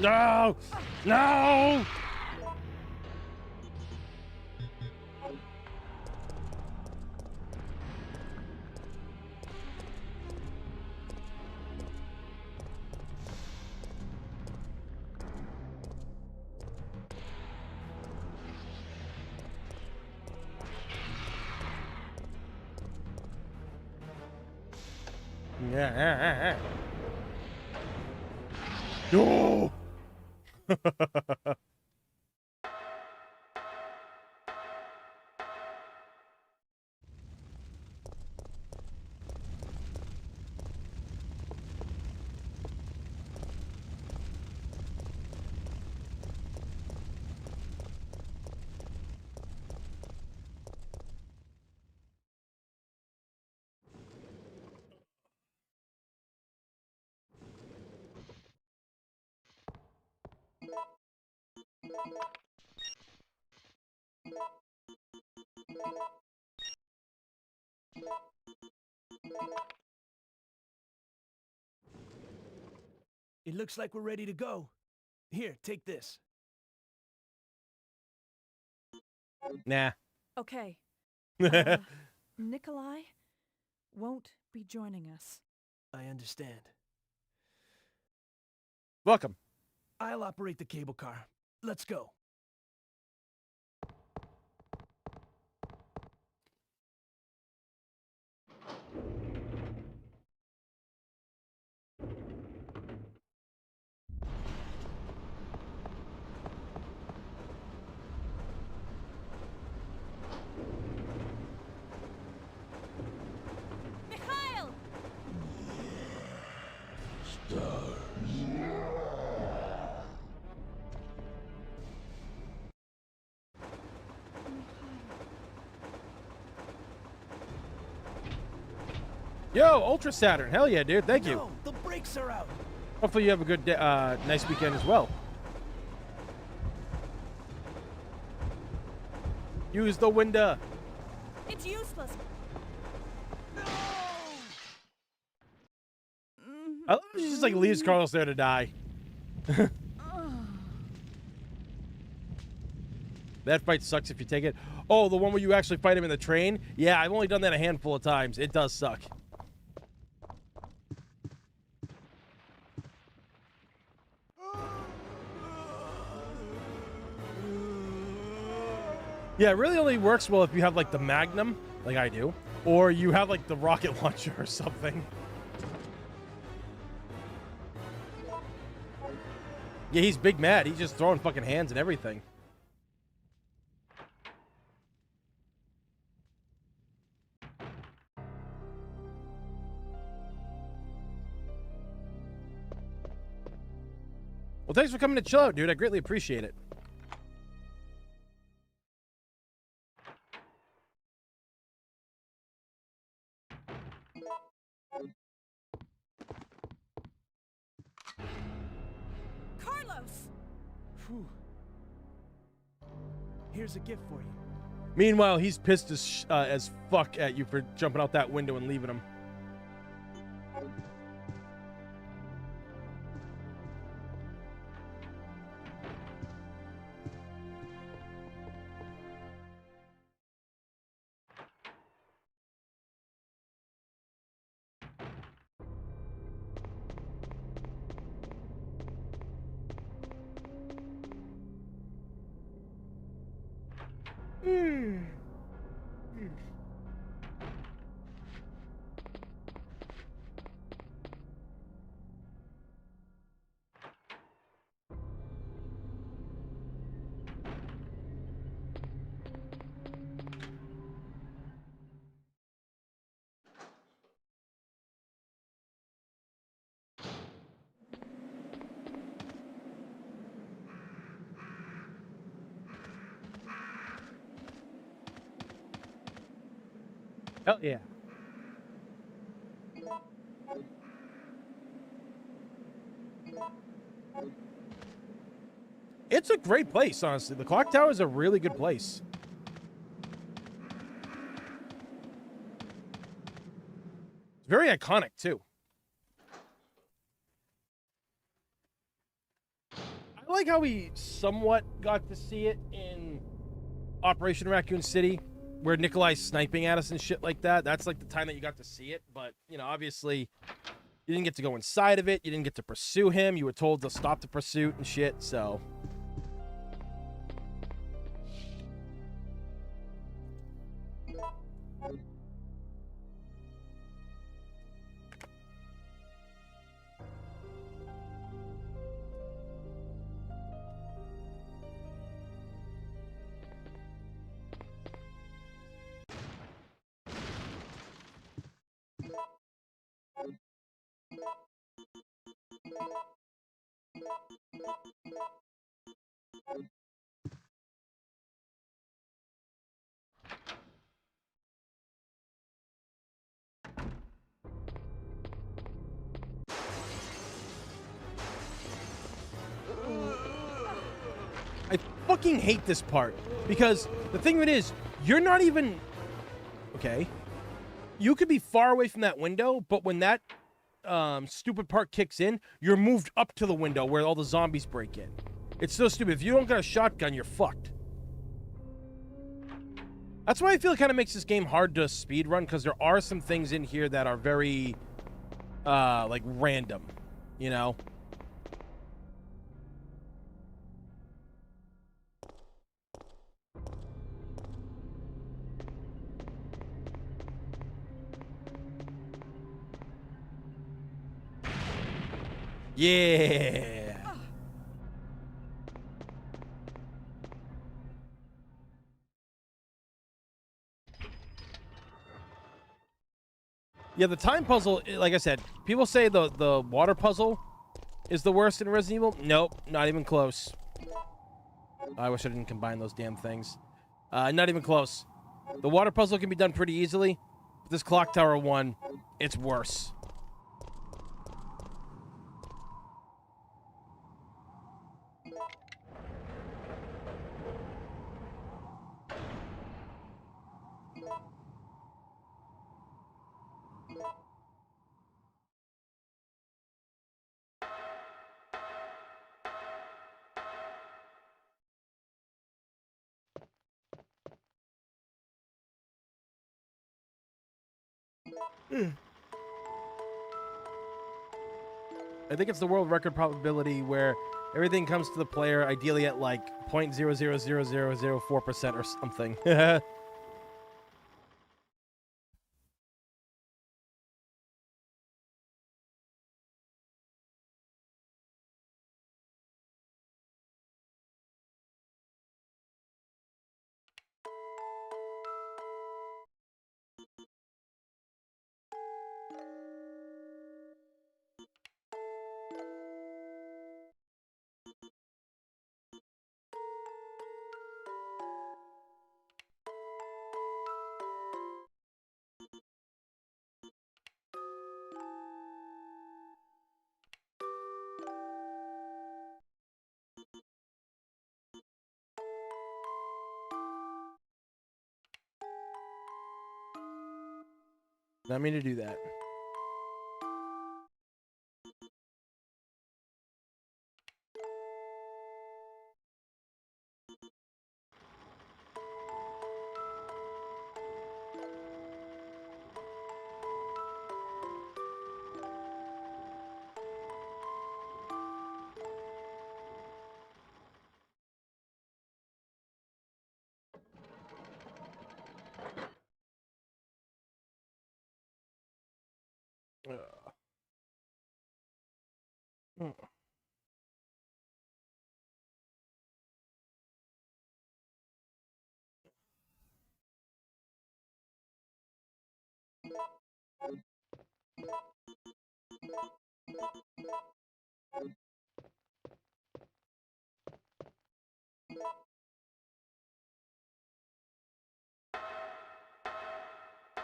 No! No! Yeah. No! It looks like we're ready to go. Here, take this. Nah. Okay. Nikolai won't be joining us. I understand. Welcome. I'll operate the cable car. Let's go. Mikhail! Yo, Ultra Saturn. Hell yeah, dude. Thank you. No, the brakes are out. Hopefully you have a good, nice weekend as well. Use the window. It's useless. I love how she just like leaves Carlos there to die. That fight sucks if you take it. Oh, the one where you actually fight him in the train? Yeah, I've only done that a handful of times. It does suck. Yeah, it really only works well if you have like the Magnum, like I do, or you have like the rocket launcher or something. Yeah, he's big mad. He's just throwing fucking hands and everything. Well, thanks for coming to chill out, dude. I greatly appreciate it. Carlos! Whew. Here's a gift for you. Meanwhile, he's pissed as fuck at you for jumping out that window and leaving him. Hell yeah. It's a great place, honestly. The clock tower is a really good place. It's very iconic, too. like how we somewhat got to see it in Operation Raccoon City, where Nikolai's sniping at us and shit like that. That's like the time that you got to see it. But, you know, obviously, you didn't get to go inside of it. You didn't get to pursue him. You were told to stop the pursuit and shit, so... I fucking hate this part, because the thing of it is, you're not even... Okay. You could be far away from that window, but when that stupid part kicks in, you're moved up to the window where all the zombies break in. It's so stupid. If you don't got a shotgun, you're fucked. That's why I feel it kind of makes this game hard to speedrun, because there are some things in here that are very, like, random, you know? Yeah. Yeah, the time puzzle, like I said, people say the water puzzle is the worst in Resident Evil. Nope, not even close. I wish I didn't combine those damn things. Not even close. The water puzzle can be done pretty easily. But this clock tower one, it's worse. I think it's the world record probability where everything comes to the player ideally at like 0.000004% or something. Not mean to do that.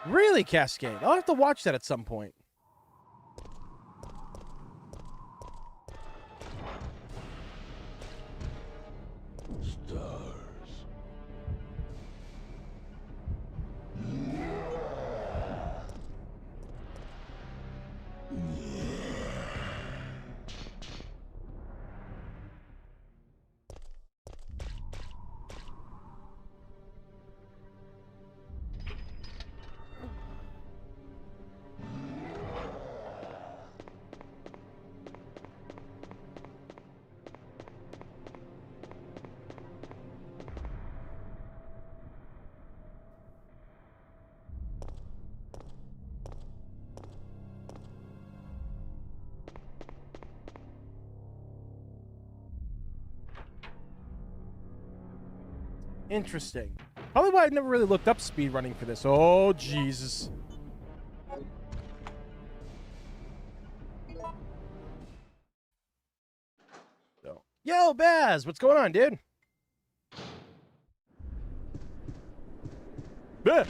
Really, Cascade? I'll have to watch that at some point. Interesting. Probably why I've never really looked up speed running for this. Oh, Jesus. So, yo, Baz, what's going on, dude? Bah.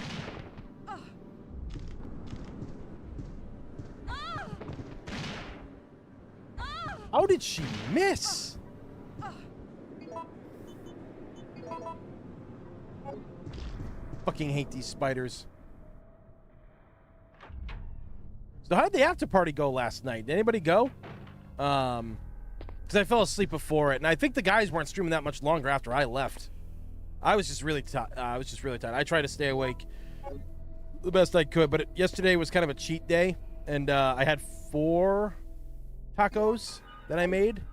How did she miss? Fucking hate these spiders. So how did the after party go last night? Did anybody go? Because I fell asleep before it, and I think the guys weren't streaming that much longer after I left. I was just really tired. I tried to stay awake the best I could, but yesterday was kind of a cheat day, and I had 4 tacos that I made.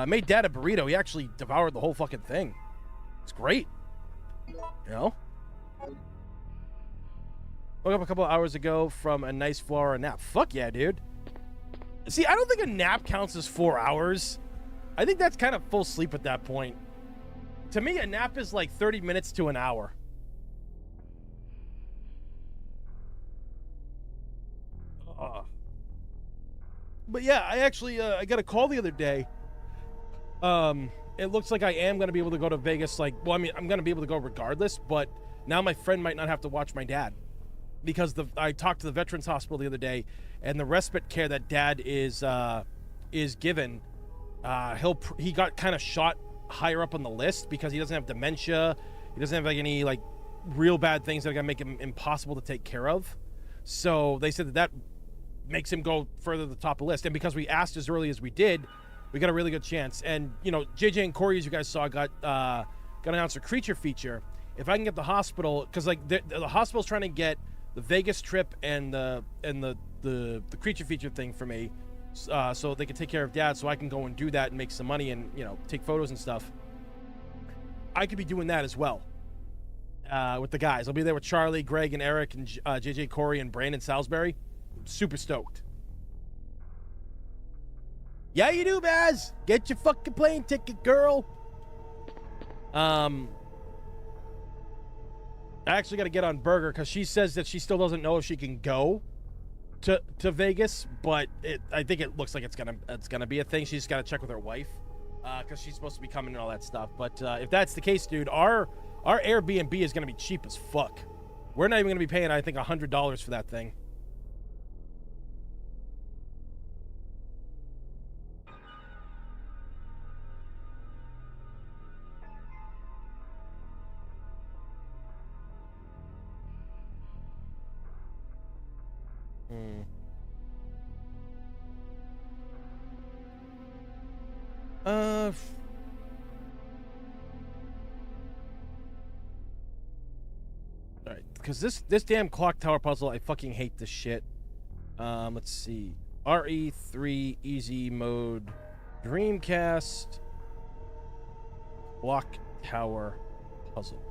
Made Dad a burrito. He actually devoured the whole fucking thing. It's great. You know? Woke up a couple hours ago from a nice 4-hour nap. Fuck yeah, dude. See, I don't think a nap counts as 4 hours. I think that's kind of full sleep at that point. To me, a nap is like 30 minutes to an hour. But yeah, I actually I got a call the other day. It looks like I am going to be able to go to Vegas. Like, well, I mean, I'm going to be able to go regardless, but now my friend might not have to watch my dad. Because I talked to the Veterans Hospital the other day, and the respite care that Dad is given, he got kind of shot higher up on the list because he doesn't have dementia, he doesn't have like any like real bad things that are gonna make him impossible to take care of. So they said that makes him go further to the top of the list. And because we asked as early as we did, we got a really good chance. And you know, JJ and Corey, as you guys saw, got announced a creature feature. If I can get the hospital, because like the hospital's trying to get the Vegas trip and the creature feature thing for me, so they can take care of Dad, so I can go and do that and make some money and, you know, take photos and stuff. I could be doing that as well with the guys. I'll be there with Charlie, Greg, and Eric, and JJ, Corey, and Brandon Salisbury. Super stoked. Yeah, you do, Baz. Get your fucking plane ticket, girl. I actually got to get on Burger because she says that she still doesn't know if she can go to Vegas, but I think it looks like it's gonna be a thing. She's got to check with her wife because she's supposed to be coming and all that stuff. But if that's the case, dude, our Airbnb is gonna be cheap as fuck. We're not even gonna be paying, I think, $100 for that thing. Alright, because this damn clock tower puzzle, I fucking hate this shit. Let's see. RE3 easy mode, Dreamcast, clock tower puzzle.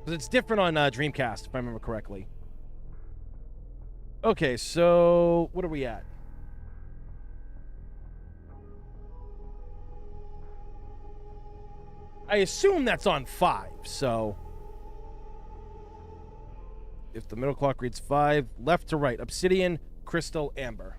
Because it's different on Dreamcast, if I remember correctly. Okay, so what are we at? I assume that's on 5, so if the middle clock reads 5, left to right, obsidian, crystal, amber.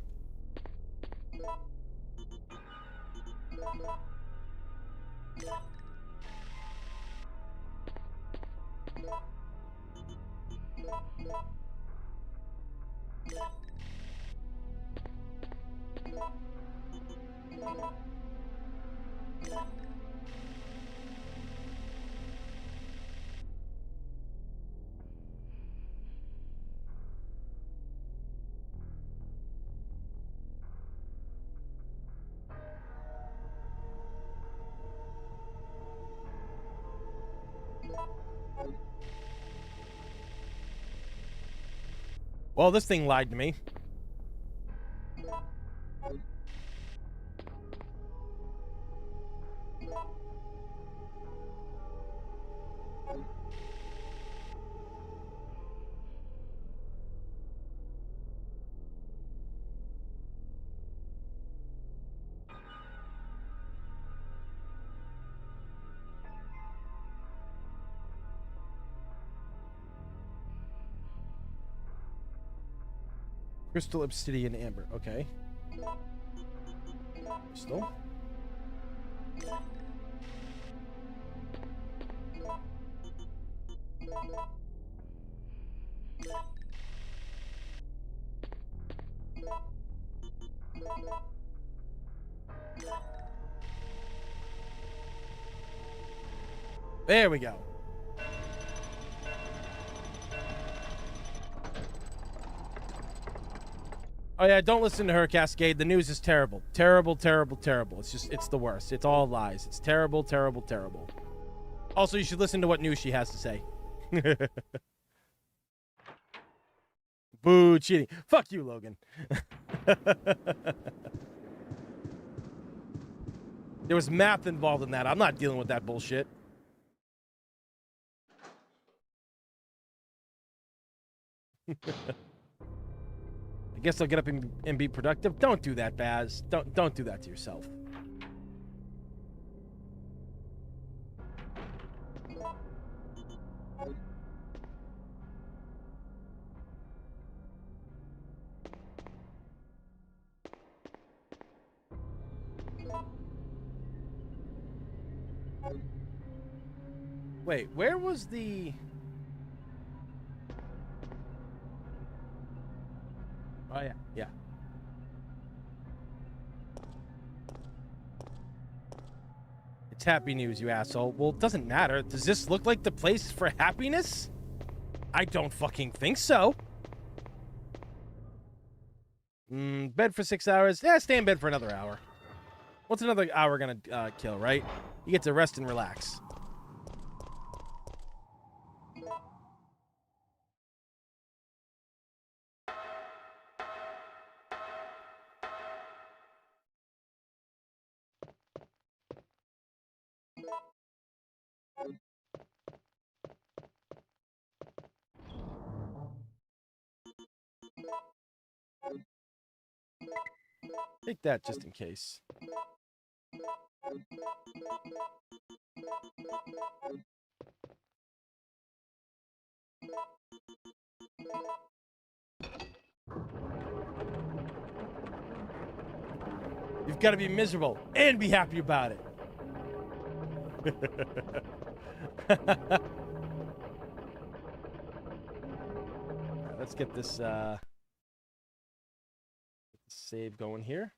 Well, this thing lied to me. Crystal, obsidian, amber. Okay. Crystal. There we go. Oh yeah, don't listen to her, Cascade. The news is terrible. Terrible, terrible, terrible. It's the worst. It's all lies. It's terrible, terrible, terrible. Also, you should listen to what news she has to say. Boo, cheating. Fuck you, Logan. There was math involved in that. I'm not dealing with that bullshit. I guess I'll get up and be productive. Don't do that, Baz. Don't do that to yourself. Wait, where was the... Oh, yeah, yeah. It's happy news, you asshole. Well, it doesn't matter. Does this look like the place for happiness? I don't fucking think so. Bed for 6 hours. Yeah, stay in bed for another hour. What's another hour gonna kill, right? You get to rest and relax. Take that just in case. You've got to be miserable and be happy about it. Right, let's get this save going here.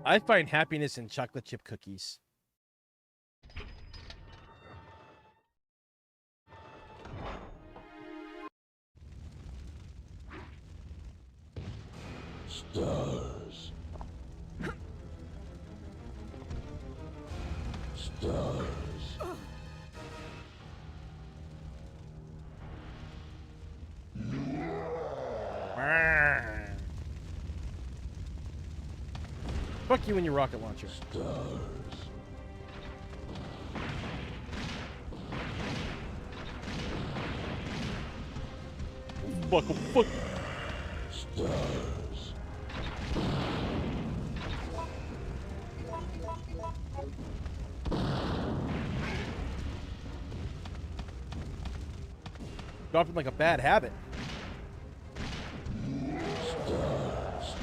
I find happiness in chocolate chip cookies. Stars. Stars. Fuck you and your rocket launcher. Stars. Fuck. Stars. Dropping like a bad habit. Stars.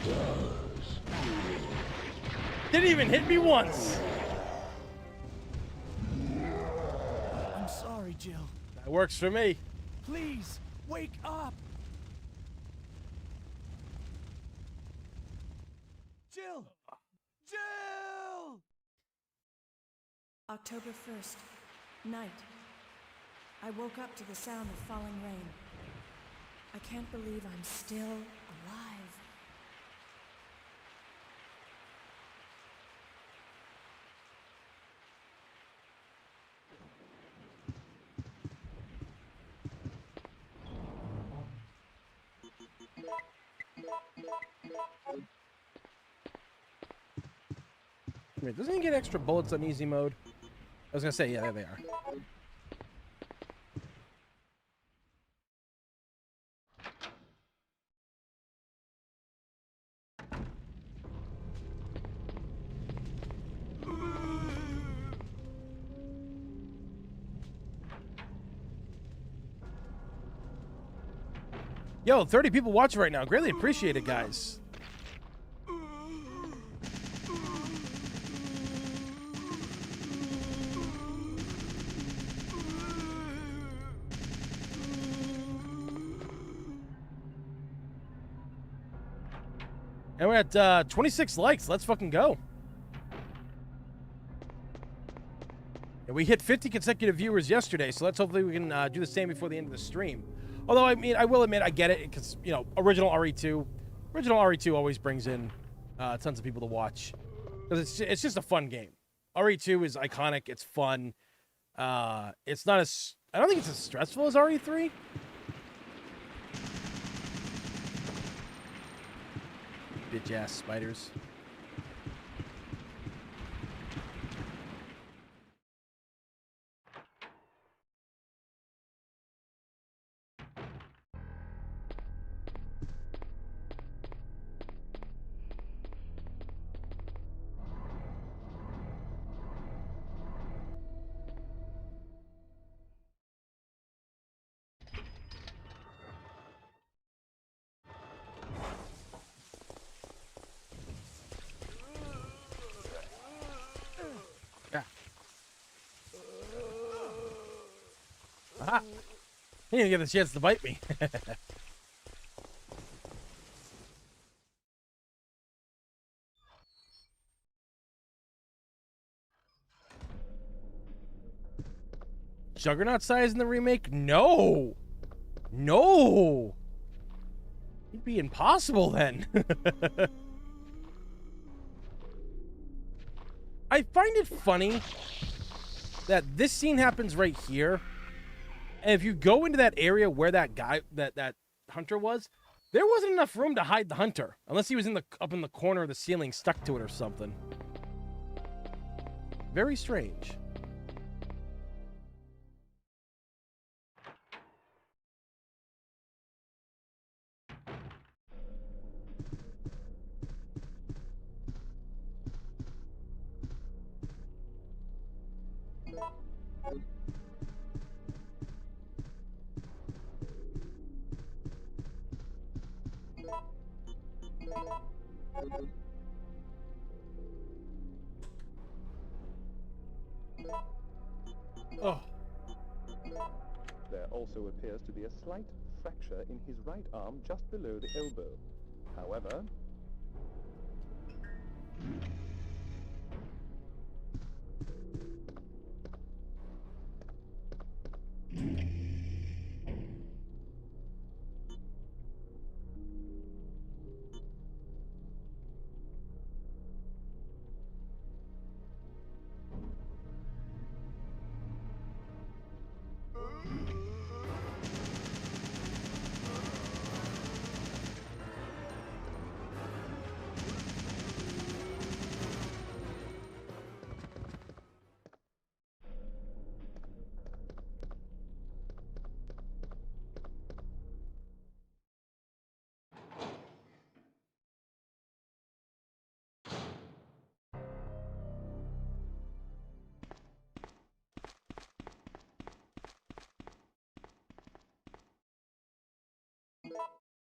Didn't even hit me once. I'm sorry, Jill. That works for me. Please, wake up! Jill! Jill! October 1st, night. I woke up to the sound of falling rain. I can't believe I'm still alive. Wait, doesn't he get extra bullets on easy mode? I was gonna say, yeah, there they are. Yo, 30 people watching right now. Greatly appreciate it, guys. And we're at 26 likes. Let's fucking go. And we hit 50 consecutive viewers yesterday, so let's hopefully we can do the same before the end of the stream. Although, I mean, I will admit, I get it, because, you know, original RE2 always brings in tons of people to watch. Because it's just a fun game. RE2 is iconic, it's fun. It's not as, I don't think it's as stressful as RE3. Bitch-ass spiders. Aha! He didn't get the chance to bite me. Juggernaut size in the remake? No! No! It'd be impossible then. I find it funny that this scene happens right here. And if you go into that area where that guy, that hunter was, there wasn't enough room to hide the hunter. Unless he was up in the corner of the ceiling stuck to it or something. Very strange. Oh. There also appears to be a slight fracture in his right arm just below the elbow. However,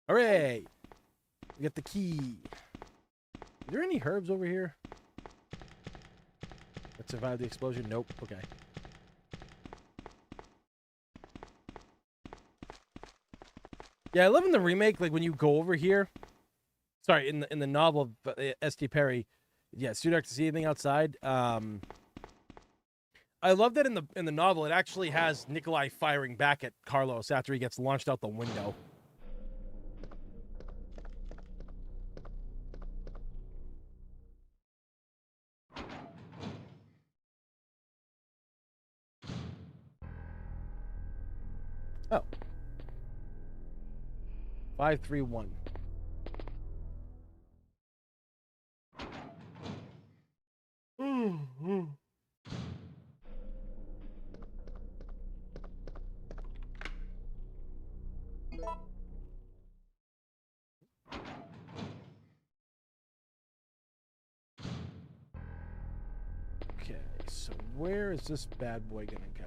Hooray! We got the key. Is there any herbs over here that survived the explosion? Nope. Okay. Yeah, I love in the remake, like when you go over here. Sorry, in the novel of S.T. Perry. Yeah, it's too dark to see anything outside. I love that in the novel it actually has Nikolai firing back at Carlos after he gets launched out the window. Oh. 531. Okay, so where is this bad boy gonna go?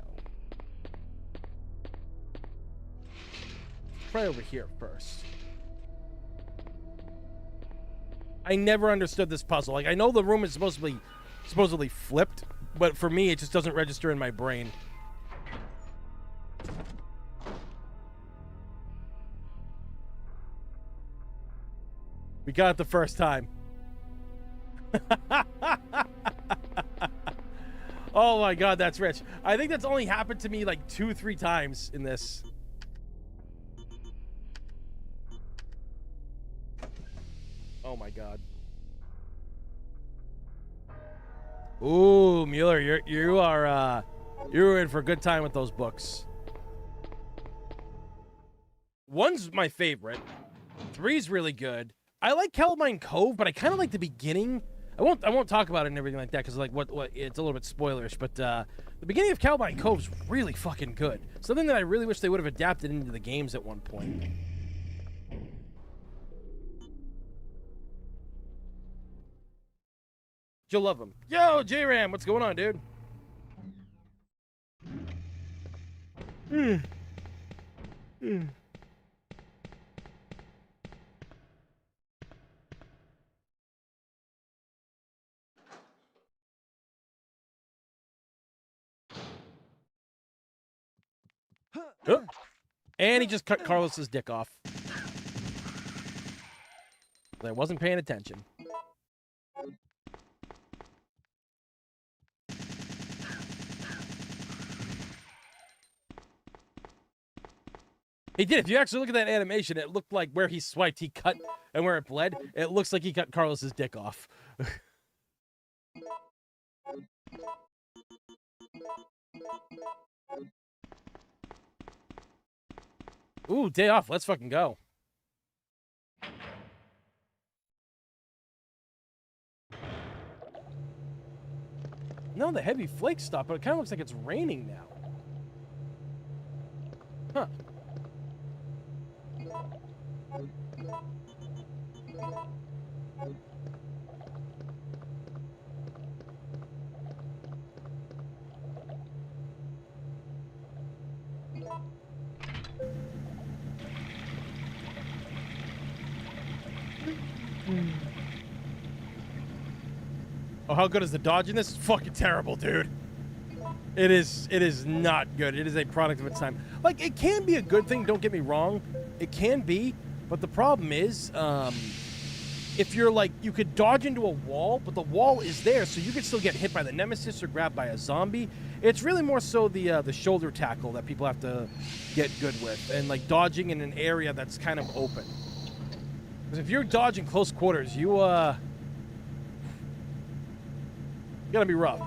Try over here first. I never understood this puzzle. Like, I know the room is supposedly flipped, but for me, it just doesn't register in my brain. We got it the first time. Oh my god, that's rich. I think that's only happened to me like 2-3 times in this. Oh my god. Ooh, Mueller, you're in for a good time with those books. 1's my favorite. 3's really good. I like Calamine Cove, but I kind of like the beginning. I won't talk about it and everything like that because like what it's a little bit spoilerish, but the beginning of Calamine Cove is really fucking good. Something that I really wish they would have adapted into the games at one point. You'll love him. Yo, J-Ram, what's going on, dude? Oh. And he just cut Carlos's dick off. I wasn't paying attention. He did. If you actually look at that animation, it looked like where he swiped, he cut, and where it bled, it looks like he cut Carlos's dick off. Ooh, day off. Let's fucking go. No, the heavy flakes stopped, but it kind of looks like it's raining now. Huh. Oh, how good is the dodge in this? It's fucking terrible, dude. It is not good. It is a product of its time. Like, it can be a good thing, don't get me wrong. It can be, but the problem is, if you're like, you could dodge into a wall, but the wall is there, so you could still get hit by the nemesis or grabbed by a zombie. It's really more so the shoulder tackle that people have to get good with, and like dodging in an area that's kind of open. Because if you're dodging close quarters, you gotta be rough.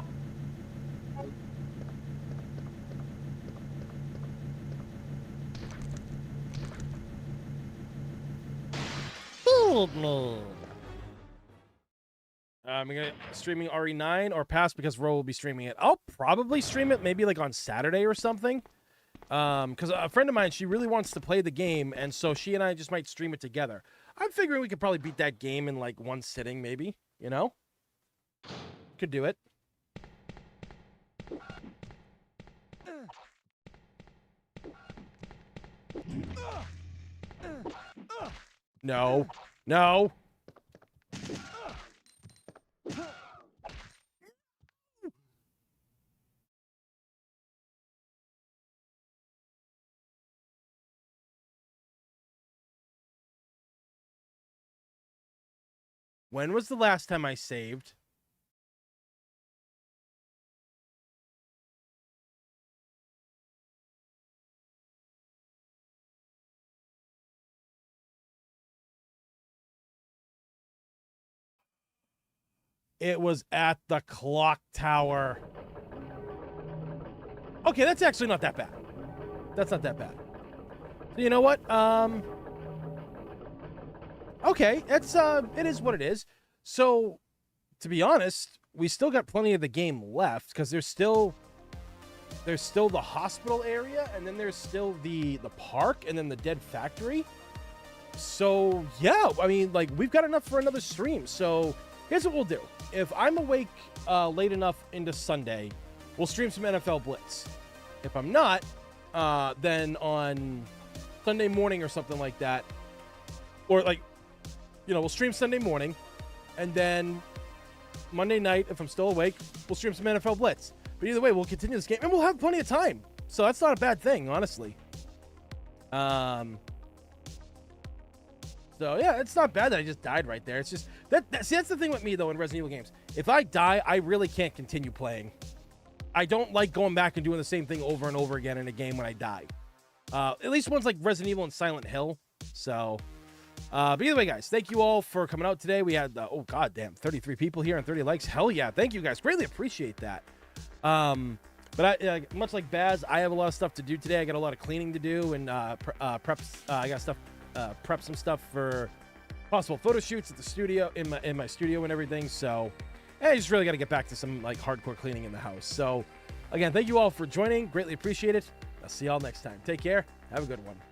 I'm gonna streaming RE9 or pass because Ro will be streaming it. I'll probably stream it maybe like on Saturday or something. Because a friend of mine, she really wants to play the game, and so she and I just might stream it together. I'm figuring we could probably beat that game in like one sitting, maybe. You know, could do it. No. No. When was the last time I saved? It was at the clock tower. Okay, that's actually not that bad. That's not that bad. So you know what? Okay, it's it is what it is. So, to be honest, we still got plenty of the game left because there's still the hospital area, and then there's still the park, and then the dead factory. So yeah, I mean, like, we've got enough for another stream. So here's what we'll do. If I'm awake late enough into Sunday, we'll stream some NFL Blitz. If I'm not, then on Sunday morning or something like that, or like, you know, we'll stream Sunday morning, and then Monday night, if I'm still awake, we'll stream some NFL Blitz. But either way, we'll continue this game, and we'll have plenty of time. So that's not a bad thing, honestly. So yeah, it's not bad that I just died right there. It's just see, that's the thing with me though in Resident Evil games. If I die, I really can't continue playing. I don't like going back and doing the same thing over and over again in a game when I die. At least ones like Resident Evil and Silent Hill. So, but either way, guys, thank you all for coming out today. We had oh god damn, 33 people here and 30 likes. Hell yeah, thank you guys. Greatly appreciate that. But I, much like Baz, I have a lot of stuff to do today. I got a lot of cleaning to do and preps. I got stuff. Prep some stuff for possible photo shoots at the studio in my studio and everything. So I just really got to get back to some like hardcore cleaning in the house. So again, thank you all for joining. Greatly appreciate it. I'll see y'all next time. Take care. Have a good one.